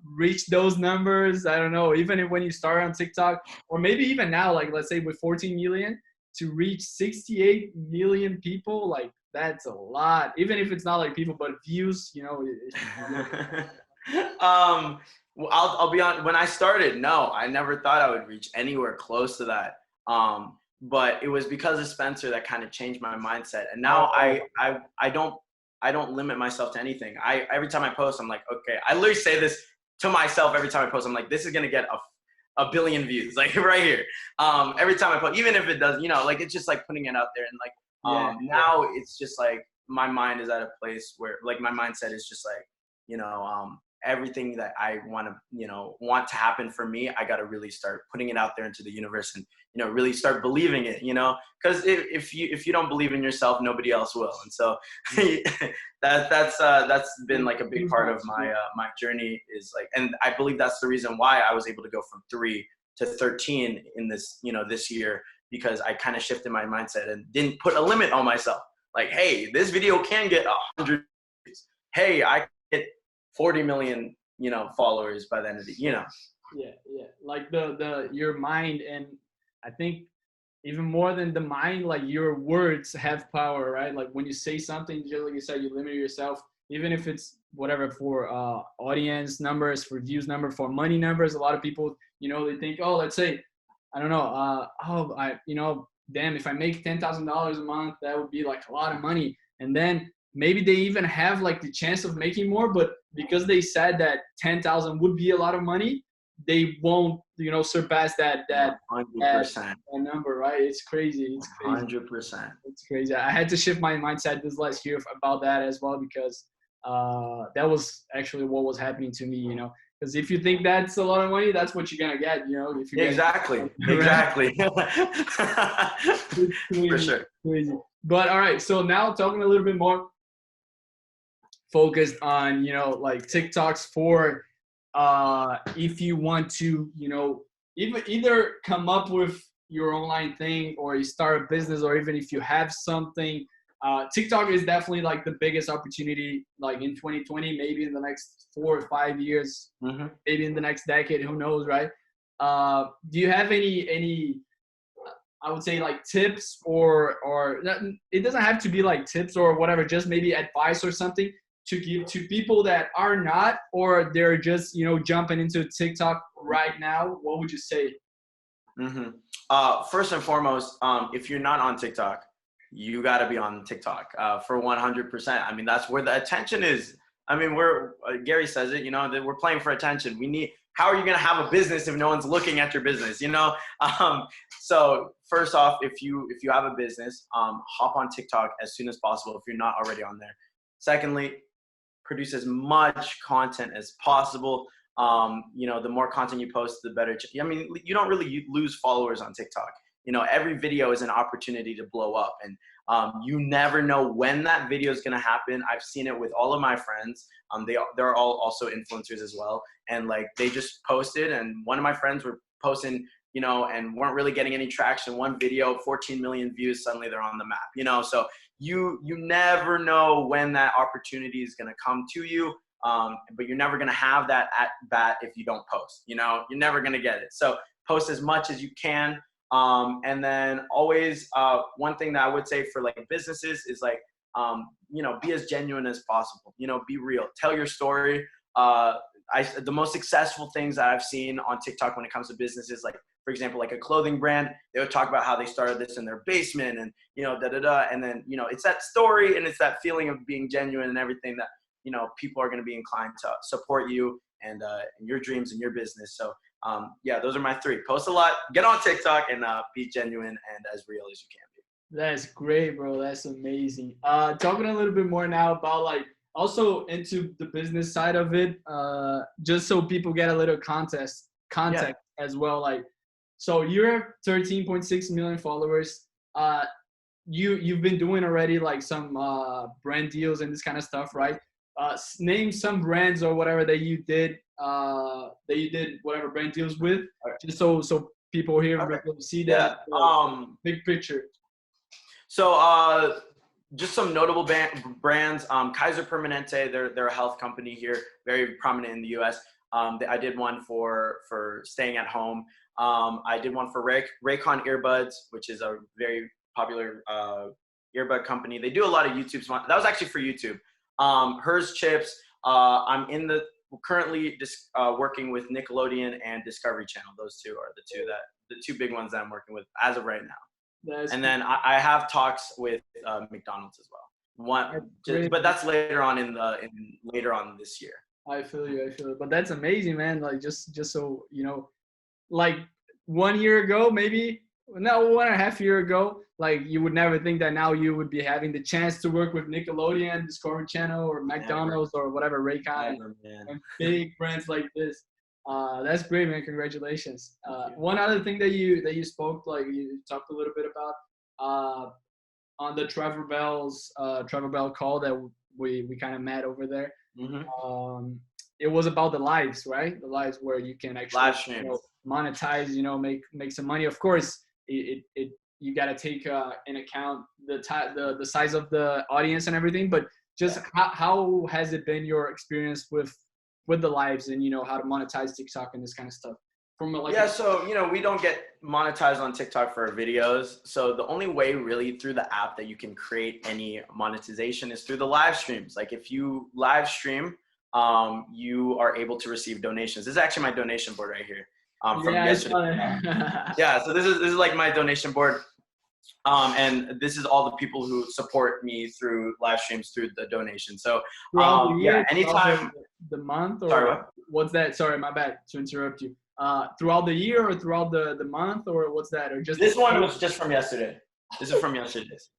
reach those numbers? I don't know, even when you started on TikTok, or maybe even now, like let's say with 14 million, to reach 68 million people, like that's a lot. Even if it's not like people, but views, you know. Well, I'll be honest. When I started, no, I never thought I would reach anywhere close to that. But it was because of Spencer that kind of changed my mindset. And now I don't limit myself to anything. Every time I post, I'm like, okay. I literally say this to myself every time I post. I'm like, this is gonna get a billion views, like right here. Every time I post, even if it does, you know, like it's just like putting it out there. And like now it's just like my mind is at a place where like my mindset is just like, you know, everything that I want to happen for me, I got to really start putting it out there into the universe and, you know, really start believing it, you know, because if you don't believe in yourself, nobody else will. And so that's been like a big part of my journey, is like, and I believe that's the reason why I was able to go from 3 to 13 in this, you know, this year, because I kind of shifted my mindset and didn't put a limit on myself. Like, hey, this video can get 100 views. Hey, I can get 40 million, you know, followers by the end of the, you know. Yeah. Like your mind, and I think even more than the mind, like your words have power, right? Like when you say something, just like you said, you limit yourself, even if it's whatever, for audience numbers, for views number, for money numbers. A lot of people, you know, they think, oh, let's say, I don't know, you know, damn, if I make $10,000 a month, that would be like a lot of money. And then maybe they even have like the chance of making more, but because they said that 10,000 would be a lot of money, they won't, you know, surpass that 100% number, right? It's crazy. 100%. It's crazy. I had to shift my mindset this last year about that as well, because that was actually what was happening to me, because if you think that's a lot of money, that's what you're gonna get, if you Exactly. get Exactly. It's crazy, For sure. crazy. But all right, so now talking a little bit more focused on, like TikToks for if you want to, either come up with your online thing or you start a business, or even if you have something. TikTok is definitely like the biggest opportunity, like in 2020, maybe in the next 4 or 5 years, maybe in the next decade, who knows, right? Do you have any I would say like tips or it doesn't have to be like tips or whatever, just maybe advice or something to give to people that are not, or they're just, jumping into TikTok right now? What would you say? First and foremost, if you're not on TikTok, you got to be on TikTok for 100%. I mean, that's where the attention is. I mean, Gary says it, that we're playing for attention. How are you going to have a business if no one's looking at your business, So first off, if you have a business, hop on TikTok as soon as possible if you're not already on there. Secondly, produce as much content as possible. The more content you post, the better. I mean, you don't really lose followers on TikTok. Every video is an opportunity to blow up, and you never know when that video is going to happen. I've seen it with all of my friends. They're all also influencers as well. And like, they just posted, and one of my friends were posting, and weren't really getting any traction. One video, 14 million views, suddenly they're on the map, so you never know when that opportunity is going to come to you. But you're never going to have that at bat if you don't post, you're never going to get it. So post as much as you can. And then always, one thing that I would say for like businesses is like, be as genuine as possible, be real, tell your story. The most successful things that I've seen on TikTok when it comes to businesses, like, for example, like a clothing brand, they would talk about how they started this in their basement and, and then, it's that story and it's that feeling of being genuine and everything that, people are going to be inclined to support you and your dreams and your business. So, those are my 3. Post a lot, get on TikTok, and be genuine and as real as you can be. That's great, bro. That's amazing. Talking a little bit more now about like also into the business side of it, just so people get a little context as well. Like, so you're 13.6 million followers. You've been doing already like some brand deals and this kind of stuff, right? Name some brands or whatever that you did whatever brand deals with, just so people here will see that big picture. So just some notable brands. Kaiser Permanente, they're a health company here, very prominent in the US. I did one for staying at home. I did one for Raycon earbuds, which is a very popular earbud company. They do a lot of YouTube. That was actually for YouTube. Hers chips. I'm currently working with Nickelodeon and Discovery Channel. Those two are the two big ones that I'm working with as of right now. And then I have talks with McDonald's as well. But that's later on later on this year. I feel you. But that's amazing, man. Like just so like 1 year ago, maybe no, 1.5 years ago, like you would never think that now you would be having the chance to work with Nickelodeon, Discovery Channel, or McDonald's, or whatever, Raycon, and big brands like this. That's great, man. Congratulations. One other thing that you spoke, like you talked a little bit about on the Trevor Bell call that we kind of met over there. It was about the lives, right? The lives where you can actually monetize, make some money. Of course, you got to take in account the size of the audience and everything, but just how has it been your experience with the lives and how to monetize TikTok and this kind of stuff? So we don't get monetized on TikTok for our videos. So the only way really through the app that you can create any monetization is through the live streams. Like if you live stream, you are able to receive donations. This is actually my donation board right here. From yesterday. So this is like my donation board. And this is all the people who support me through live streams through the donation. So anytime the month, or sorry, what? What's that? Sorry, my bad to interrupt you. Throughout the year or throughout the month, or what's that? Or just this one was just from yesterday. This is from yesterday's.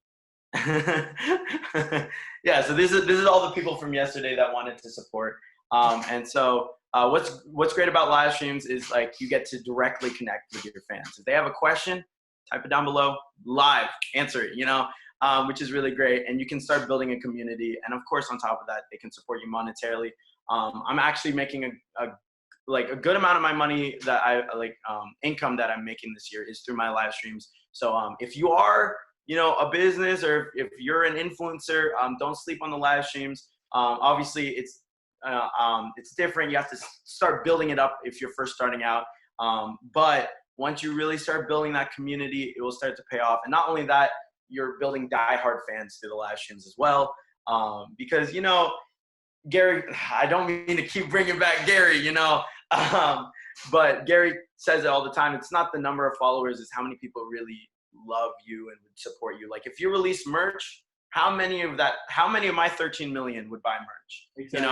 Yeah, so this is all the people from yesterday that wanted to support. And so what's great about live streams is like you get to directly connect with your fans. If they have a question, type it down below, live, answer it, which is really great. And you can start building a community. And of course, on top of that, they can support you monetarily. I'm actually making a good amount of my money that income that I'm making this year is through my live streams. So if you are, a business, or if you're an influencer, don't sleep on the live streams. Obviously it's different. You have to start building it up if you're first starting out. But once you really start building that community, it will start to pay off. And not only that, you're building diehard fans through the live streams as well. Because, Gary, I don't mean to keep bringing back Gary, but Gary says it all the time. It's not the number of followers, it's how many people really love you and would support you. Like if you release merch, how many of my 13 million would buy merch? Exactly.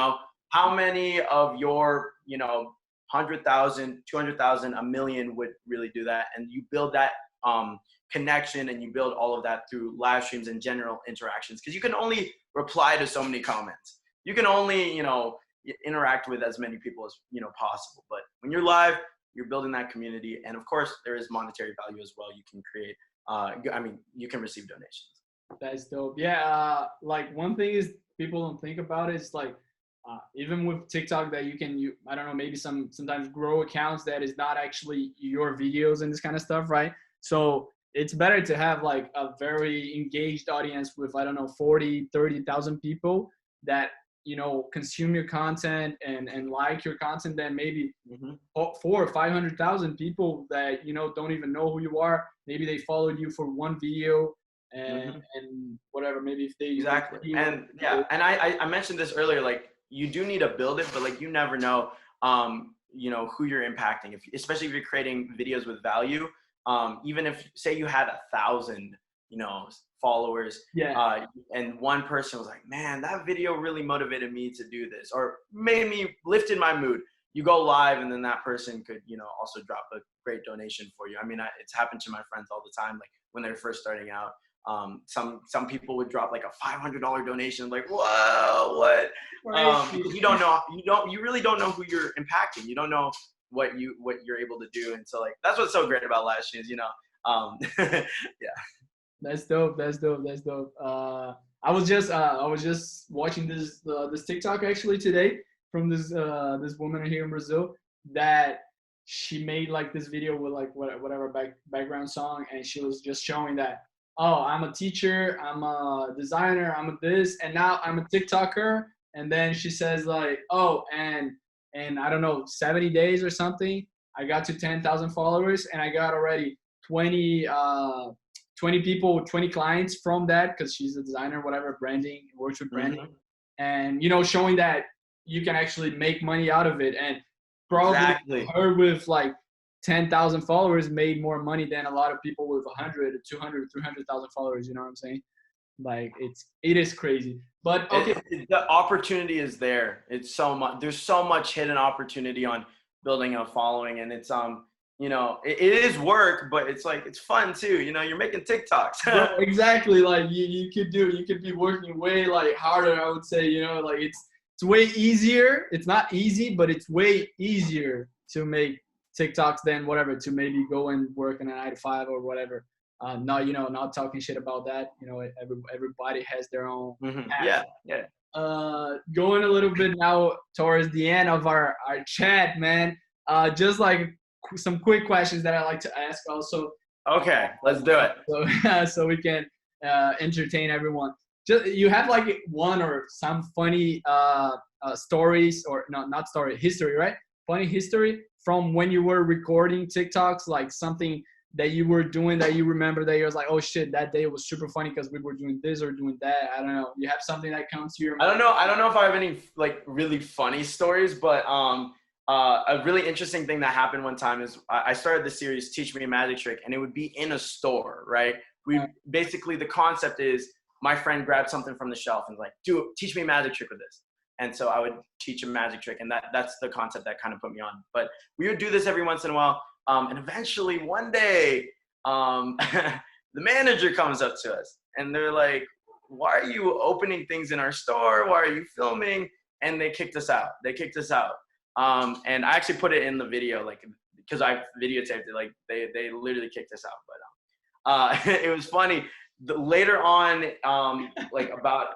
How many of your, 100,000, 200,000, a million would really do that? And you build that connection, and you build all of that through live streams and general interactions, because you can only reply to so many comments. You can only, interact with as many people as, possible. But when you're live, you're building that community. And of course, there is monetary value as well. You can create, you can receive donations. That's dope. Yeah. Like one thing is people don't think about it. It's like, even with TikTok that I don't know, maybe sometimes grow accounts that is not actually your videos and this kind of stuff, right? So it's better to have like a very engaged audience with, 40, 30,000 people that, consume your content and like your content than maybe 400,000 or 500,000 people that, don't even know who you are. Maybe they followed you for one video and whatever, maybe if they exactly. And yeah, and I mentioned this earlier, like you do need to build it, but like you never know who you're impacting, especially if you're creating videos with value. Even if say you had 1,000 followers, and one person was like, man, that video really motivated me to do this, or made me lifted my mood. You go live, and then that person could also drop a great donation for you. I mean, it's happened to my friends all the time, like when they're first starting out. Some people would drop like a $500 donation, like, whoa, what? Because you really don't know who you're impacting. You don't know what you're able to do. And so like, that's what's so great about live streams, yeah. That's dope. I was just watching this TikTok actually today from this woman here in Brazil that she made like this video with like whatever background song, and she was just showing that, oh, I'm a teacher, I'm a designer, I'm a this, and now I'm a TikToker. And then she says like, oh, and I don't know, 70 days or something, I got to 10,000 followers, and I got already 20 people, 20 clients from that, because she's a designer, whatever, branding, works with branding, and showing that you can actually make money out of it. And probably her with like 10,000 followers made more money than a lot of people with 100, 200, 300,000 followers. You know what I'm saying? Like it is crazy. But okay, the opportunity is there. It's so much. There's so much hidden opportunity on building a following, and it's it is work, but it's like it's fun too. You're making TikToks. Yeah, exactly. Like you could be working way like harder, I would say. Like it's way easier. It's not easy, but it's way easier to make TikToks than whatever, to maybe go and work in a 9 to 5 or whatever. Not talking shit about that. Everybody has their own path. Yeah. Going a little bit now towards the end of our chat, man. Just like some quick questions that I like to ask also. Okay, let's do it. So we can entertain everyone. Just you have like one or some funny stories, or not story, history, right? Funny history from when you were recording TikToks, like something that you were doing that you remember that you was like, oh shit, that day was super funny because we were doing this or doing that. I don't know. You have something that comes to your mind? I don't know if I have any like really funny stories, but a really interesting thing that happened one time is I started the series Teach Me a Magic Trick, and it would be in a store, right? Basically the concept is my friend grabbed something from the shelf and was like, teach me a magic trick with this. And so I would teach a magic trick, and that's the concept that kind of put me on. But we would do this every once in a while. And eventually one day, the manager comes up to us and they're like, why are you opening things in our store? Why are you filming? And they kicked us out. And I actually put it in the video, like, because I videotaped it, like they literally kicked us out. But it was funny. Later on,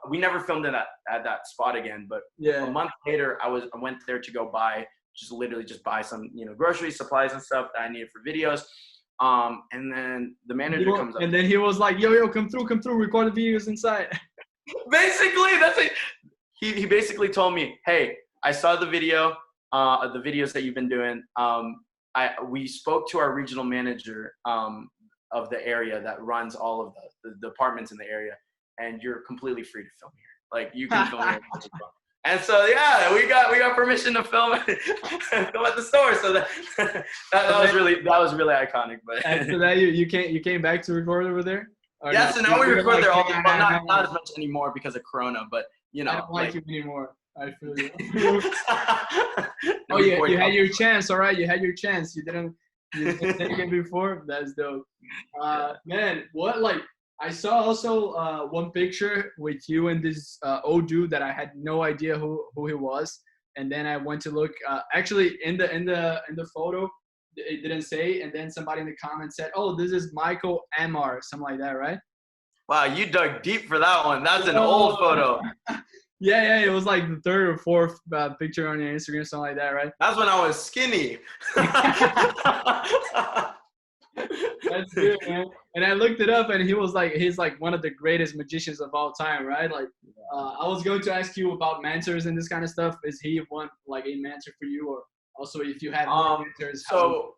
we never filmed it at that spot again, but a month later, I went there to go buy some, grocery supplies and stuff that I needed for videos. And then the manager comes up. And then he was like, yo, come through, record the videos inside. Basically, that's it. He basically told me, hey, I saw the videos that you've been doing. We spoke to our regional manager of the area that runs all of the departments in the area, and you're completely free to film here. Like, you can film here. And so, yeah, we got permission to film at the store. So that was really iconic. But after that, you came back to record over there? Yeah, so now we record there all the time. Not as much anymore because of Corona, but I don't like you anymore. I feel you. Oh, yeah, you had your chance. All right, you had your chance. You didn't take it before. That's dope. Man, I saw also one picture with you and this old dude that I had no idea who he was, and then I went to look. Actually, in the photo, it didn't say, and then somebody in the comments said, "Oh, this is Michael Amar," something like that, right? Wow, you dug deep for that one. That's an old photo. Yeah, it was like the third or fourth picture on your Instagram, something like that, right? That's when I was skinny. That's good, man. And I looked it up, and he's like one of the greatest magicians of all time, right? Like, I was going to ask you about mentors and this kind of stuff. Is he one, like, a mentor for you, or also if you had mentors? So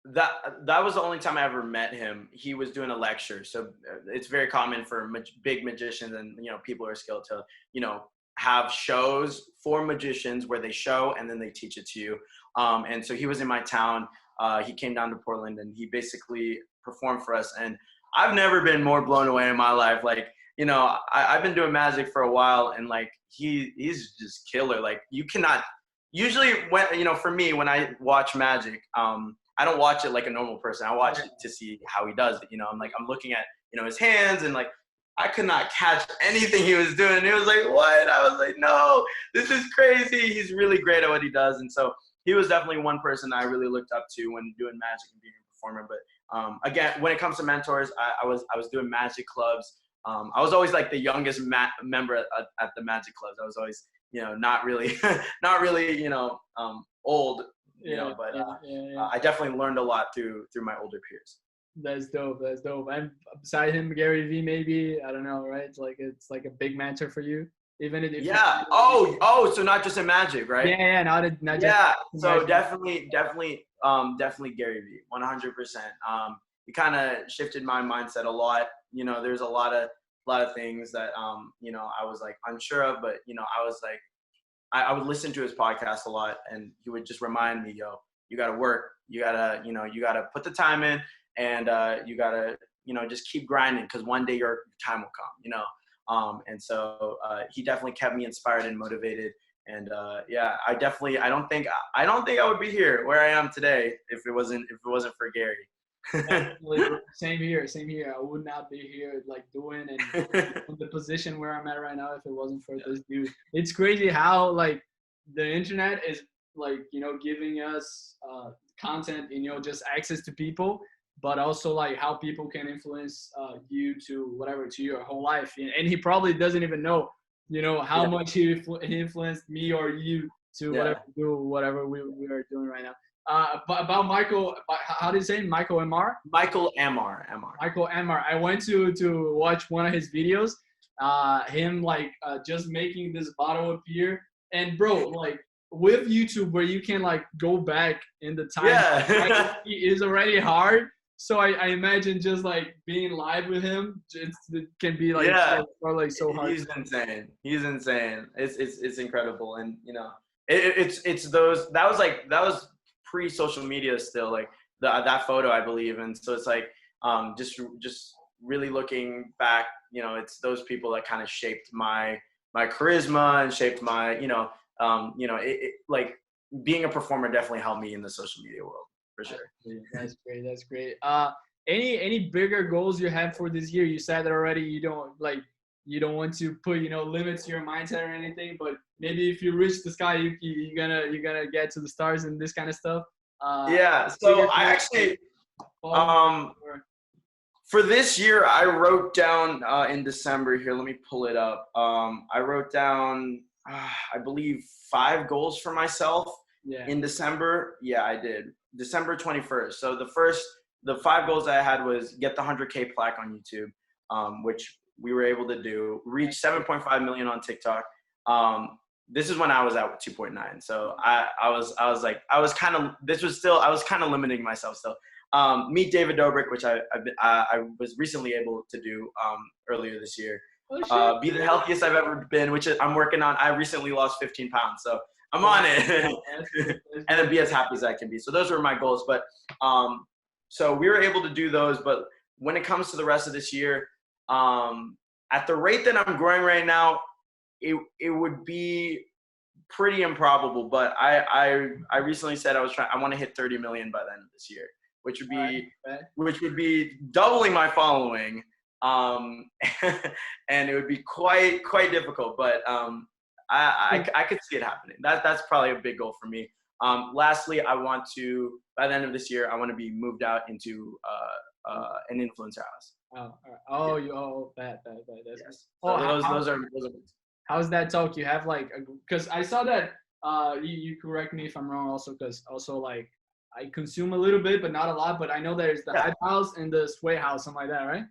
that was the only time I ever met him. He was doing a lecture. So it's very common for big magicians and, people who are skilled to, have shows for magicians where they show and then they teach it to you. And so he was in my town. He came down to Portland and he basically performed for us. And I've never been more blown away in my life. Like, I've been doing magic for a while, and like, he's just killer. Like, you cannot, usually when, for me, when I watch magic, I don't watch it like a normal person. I watch it to see how he does it. I'm looking at, his hands, and like, I could not catch anything he was doing. It was like, what? I was like, no, this is crazy. He's really great at what he does. And so he was definitely one person I really looked up to when doing magic and being a performer. But again, when it comes to mentors, I was doing magic clubs. I was always like the youngest member at the magic clubs. I was always, not really, old. I definitely learned a lot through my older peers. That's dope. And beside him, Gary V, maybe, I don't know, right? It's like a big mentor for you, even if so not just in magic, right? Yeah, not just so definitely Gary V, 100%. He kind of shifted my mindset a lot. There's a lot of things that I was like unsure of, but I was like, I would listen to his podcast a lot, and he would just remind me, yo, you got to work. You got to put the time in, and you got to, just keep grinding, because one day your time will come, And so he definitely kept me inspired and motivated. And I don't think I would be here where I am today if it wasn't for Gary. Same here. I would not be here doing and in the position where I'm at right now if it wasn't for this dude. It's crazy how the internet is giving us content and just access to people, but also how people can influence you to your whole life. And he probably doesn't even know how much he influenced me or you to whatever we are doing right now. About Michael, how do you say Michael Amar? Michael Amar. Michael Amar. I went to watch one of his videos. Him just making this bottle appear, and bro, with YouTube where you can go back in the time. Yeah. It is already hard. So I imagine just being live with him, it can be so hard. He's insane. It's incredible, and it's those that was pre-social media still, that photo, I believe. And so it's just really looking back, it's those people that kind of shaped my charisma and shaped my, being a performer definitely helped me in the social media world, for sure. That's great. Any bigger goals you have for this year? You said that already, you don't you don't want to put, you know, limits to your mindset or anything, but maybe if you reach the sky, you're gonna get to the stars and this kind of stuff. Yeah. So I actually, um, for this year, I wrote down in December here. Let me pull it up. I wrote down, I believe, 5 goals for myself in December. Yeah, I did. December 21st. So the 5 goals I had was get the 100K plaque on YouTube, which we were able to do. Reach 7.5 million on TikTok. This is when I was at 2.9. So I was kind of limiting myself still. Meet David Dobrik, which I was recently able to do earlier this year. Be the healthiest I've ever been, which I'm working on. I recently lost 15 pounds, so I'm on it. And then be as happy as I can be. So those were my goals. But so we were able to do those. But when it comes to the rest of this year, at the rate that I'm growing right now, it would be pretty improbable. But I recently said I want to hit 30 million by the end of this year, which would be doubling my following, and it would be quite difficult. But I could see it happening. That's probably a big goal for me. Lastly, I want to, by the end of this year, I want to be moved out into an influencer house. That. Yes. So those are. How's that talk? You have like, because I saw that. You correct me if I'm wrong. Also, because like I consume a little bit, but not a lot. But I know there's the hype house and the sway house, something like that, right?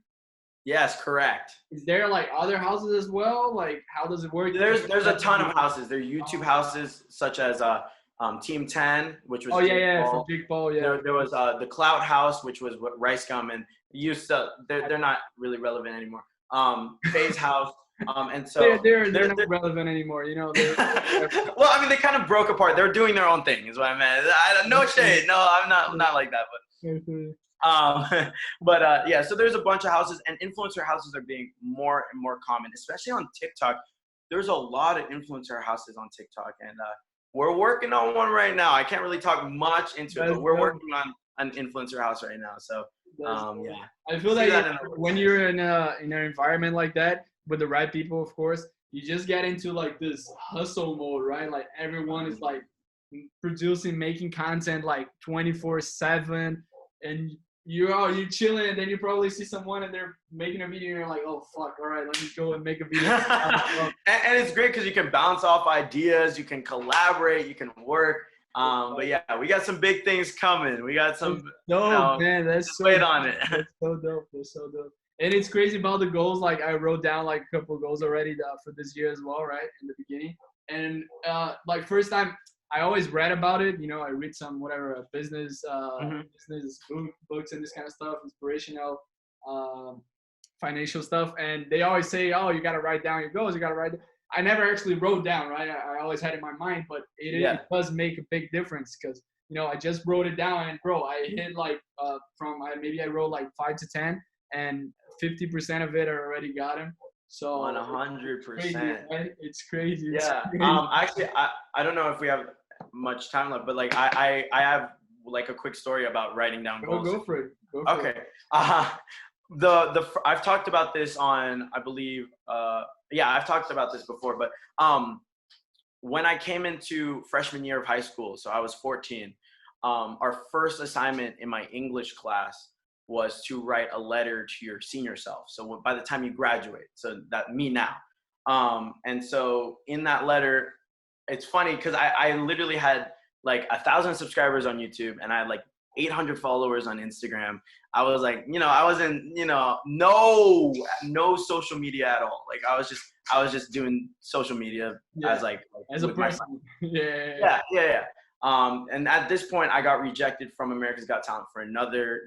Yes, correct. Is there like other houses as well? Like, how does it work? There's a ton of houses. There are YouTube houses such as Team 10, which was for Jake Paul. There was the Clout House, which was what Rice Gum, and used to. They're not really relevant anymore. FaZe House. And so they're not relevant anymore, you know. Well, I mean, they kind of broke apart. They're doing their own thing, is what I meant. No shade. No, I'm not like that. But yeah. So there's a bunch of houses, and influencer houses are being more and more common, especially on TikTok. There's a lot of influencer houses on TikTok, and we're working on one right now. I can't really talk much into it, but we're working on an influencer house right now. So yeah. I feel that when you're in an environment like that, with the right people, of course, you just get into like this hustle mode, right? Like everyone is like producing, making content like 24/7, and you're chilling, and then you probably see someone and they're making a video, and you're like, oh fuck, all right, let me go and make a video. And it's great because you can bounce off ideas, you can collaborate, you can work. But yeah, we got some big things coming. We got some. Man, that's so wait on it. That's so dope. That's so dope. And it's crazy about the goals. Like I wrote down like a couple of goals already for this year as well, right? In the beginning. And like first time, I always read about it. You know, I read some business books and this kind of stuff, inspirational, financial stuff. And they always say, oh, you got to write down your goals. You got to write. I never actually wrote down, right? I always had it in my mind, but it does make a big difference because, you know, I just wrote it down, and bro, I hit like maybe I wrote like 5 to 10, and 50% of it I already got him. So 100%. Right? It's crazy. Yeah. Actually, I don't know if we have much time left, but like I have like a quick story about writing down goals. Go for it. Okay. I've talked about this on, I believe, I've talked about this before, but when I came into freshman year of high school, so I was 14, our first assignment in my English class was to write a letter to your senior self. So by the time you graduate, so that me now. And so in that letter, it's funny because I literally had like 1,000 subscribers on YouTube, and I had like 800 followers on Instagram. I was like, you know, I wasn't, you know, no social media at all. Like I was just doing social media as a person. Yeah. And at this point I got rejected from America's Got Talent for another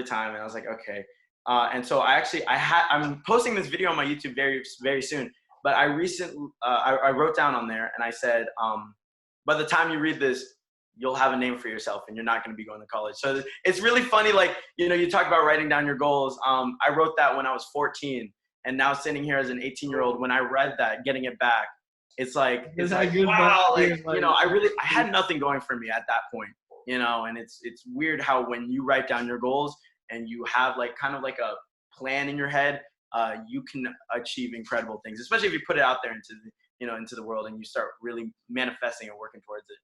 time. And I was like, okay. And so I'm posting this video on my YouTube very, very soon, but I wrote down on there and I said, by the time you read this, you'll have a name for yourself and you're not going to be going to college. So it's really funny. Like, you know, you talk about writing down your goals. I wrote that when I was 14, and now sitting here as an 18-year-old, when I read that, getting it back, it's like wow, like, you know, I had nothing going for me at that point, you know, and it's weird how when you write down your goals and you have like kind of like a plan in your head, you can achieve incredible things, especially if you put it out there into the world and you start really manifesting and working towards it.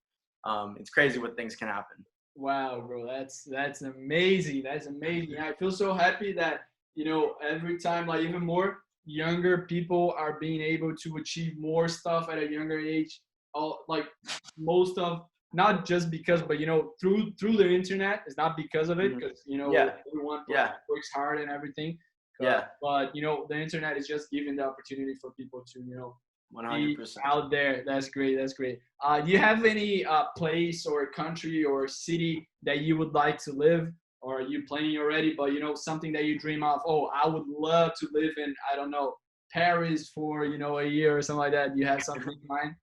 It's crazy what things can happen. Wow, bro, that's amazing. That's amazing. I feel so happy that, every time, like, even more younger people are being able to achieve more stuff at a younger age. Like most of, not just because, but through the internet. It's not because of it, because everyone works hard and everything. But the internet is just giving the opportunity for people to 100% be out there. That's great. That's great. Do you have any place or country or city that you would like to live, or are you planning already? But something that you dream of. Oh, I would love to live in, I don't know, Paris for a year or something like that. Do you have something in mind?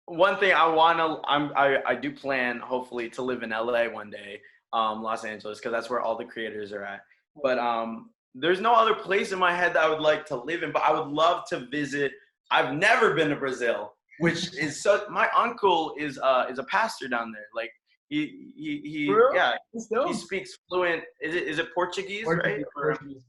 One thing I do plan, hopefully, to live in LA one day, Los Angeles, because that's where all the creators are at. But there's no other place in my head that I would like to live in, but I would love to visit. I've never been to Brazil, which is my uncle is a pastor down there. Like he speaks fluent. Is it Portuguese, right?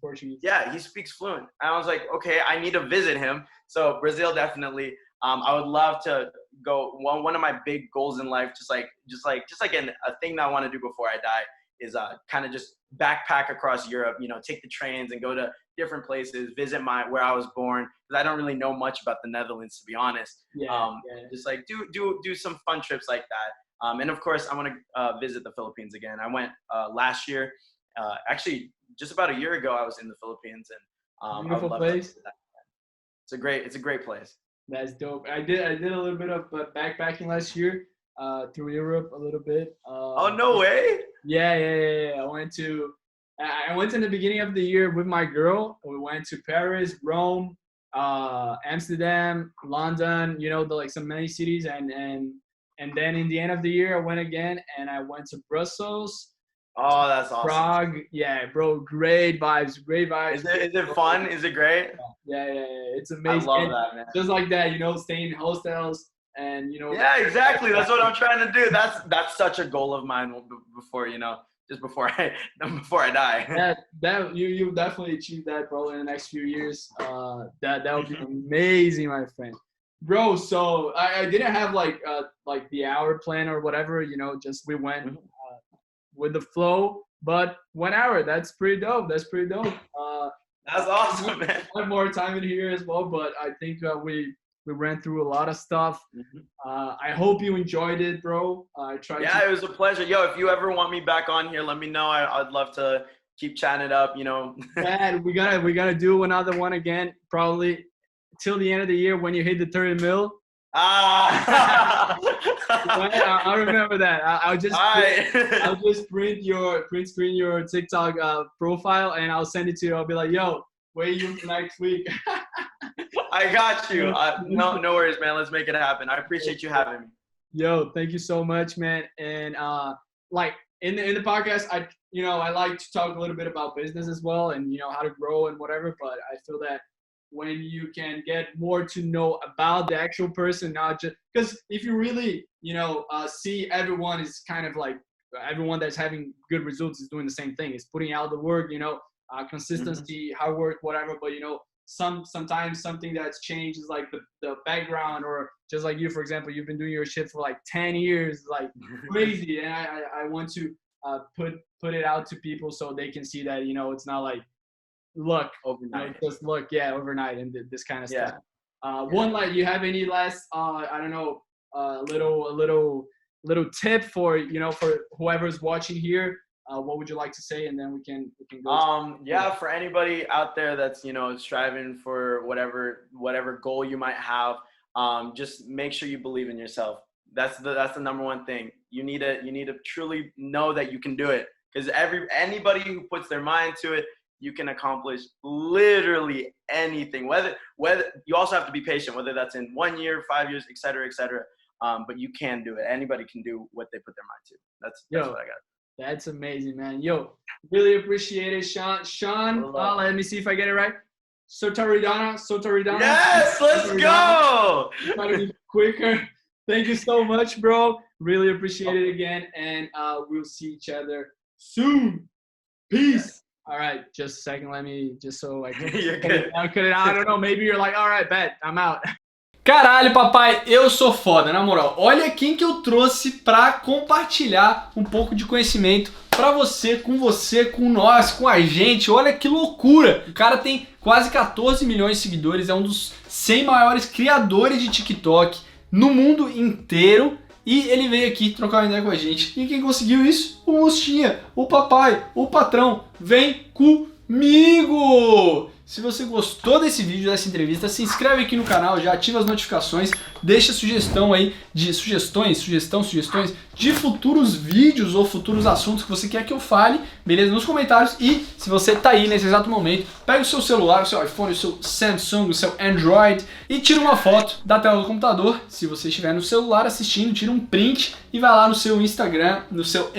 Portuguese. Yeah, he speaks fluent. And I was like, okay, I need to visit him. So Brazil, definitely. I would love to go. One of my big goals in life, just like a thing that I want to do before I die, is kind of just backpack across Europe. Take the trains and go to different places, visit where I was born, because I don't really know much about the Netherlands, to be honest. Just like do some fun trips like that. And of course, I want to visit the Philippines again. I went last year. Actually, just about a year ago, I was in the Philippines, and beautiful place. It's a great place. That's dope. I did a little bit of backpacking last year through Europe a little bit. Oh, no way! Yeah. I went in the beginning of the year with my girl. We went to Paris, Rome, Amsterdam, London. Some many cities, and then in the end of the year, I went again, and I went to Brussels. Oh, that's awesome. Prague, yeah, bro, great vibes. Is it fun? Is it great? Yeah, it's amazing. I love that, man. Just like that, staying in hostels and Yeah, exactly. That's what I'm trying to do. That's such a goal of mine before just before I die. That you definitely achieve that, bro, in the next few years. That would be amazing, my friend. Bro, so I didn't have like the hour plan or whatever, just we went with the flow, but 1 hour, that's pretty dope. That's awesome, man. I have more time in here as well, but I think we ran through a lot of stuff. I hope you enjoyed it, bro. It was a pleasure. Yo, if you ever want me back on here, let me know. I'd love to keep chatting it up, Man, we gotta do another one again, probably till the end of the year when you hit the 30 mil. I remember that. I'll just print screen your TikTok profile, and I'll send it to you. I'll be like, yo, where you next week? I got you. No worries, man. Let's make it happen. I appreciate you having me. Yo, thank you so much, man. And like in the podcast, I like to talk a little bit about business as well, and how to grow and whatever. But I feel that when you can get more to know about the actual person, not just because if you really see everyone is kind of like everyone that's having good results is doing the same thing, is putting out the work, consistency, hard work, whatever. But sometimes something that's changed is like the background, or just like you, for example, you've been doing your shit for like 10 years, like crazy. And I want to put it out to people so they can see that it's not like luck overnight, just luck, overnight, and this kind of stuff. One, like, you have any last I don't know, little tip for for whoever's watching here? What would you like to say, and then we can go for anybody out there that's striving for whatever goal you might have, just make sure you believe in yourself. That's the number one thing. You need to truly know that you can do it, because anybody who puts their mind to it, you can accomplish literally anything. Whether you also have to be patient, whether that's in 1 year, 5 years, et cetera, et cetera. But you can do it. Anybody can do what they put their mind to. That's what I got. That's amazing, man. Yo, really appreciate it, Sean. Let me see if I get it right. Sotoridana. Yes, let's go. Try to be quicker. Thank you so much, bro. Really appreciate it again, and we'll see each other soon. Peace. All right, just a second, let me, just so I can You're good. I don't know, maybe you're like, all right, bet, I'm out. Caralho, papai, eu sou foda, na moral. Olha quem que eu trouxe pra compartilhar um pouco de conhecimento pra você, com nós, com a gente. Olha que loucura. O cara tem quase 14 milhões de seguidores, é um dos 100 maiores criadores de TikTok no mundo inteiro. E ele veio aqui trocar uma ideia com a gente. E quem conseguiu isso? O Mostinha, o papai, o patrão. Vem comigo! Se você gostou desse vídeo, dessa entrevista, se inscreve aqui no canal, já ativa as notificações, deixa sugestão aí de sugestões de futuros vídeos ou futuros assuntos que você quer que eu fale, beleza? Nos comentários. E se você tá aí nesse exato momento, pega o seu celular, o seu iPhone, o seu Samsung, o seu Android e tira uma foto da tela do computador. Se você estiver no celular assistindo, tira um print e vai lá no seu Instagram, no seu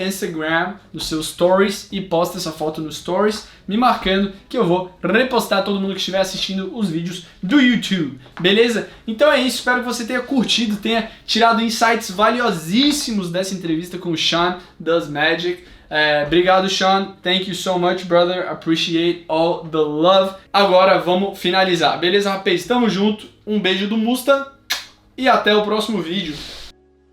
Stories e posta essa foto no Stories, me marcando que eu vou repostar todo mundo que estiver assistindo os vídeos do YouTube, beleza? Então é isso, espero que você tenha curtido, tenha tirado insights valiosíssimos dessa entrevista com o Sean Does Magic. Obrigado, Sean. Thank you so much, brother. Appreciate all the love. Agora vamos finalizar, beleza, rapaz? Tamo junto. Um beijo do Musta e até o próximo vídeo.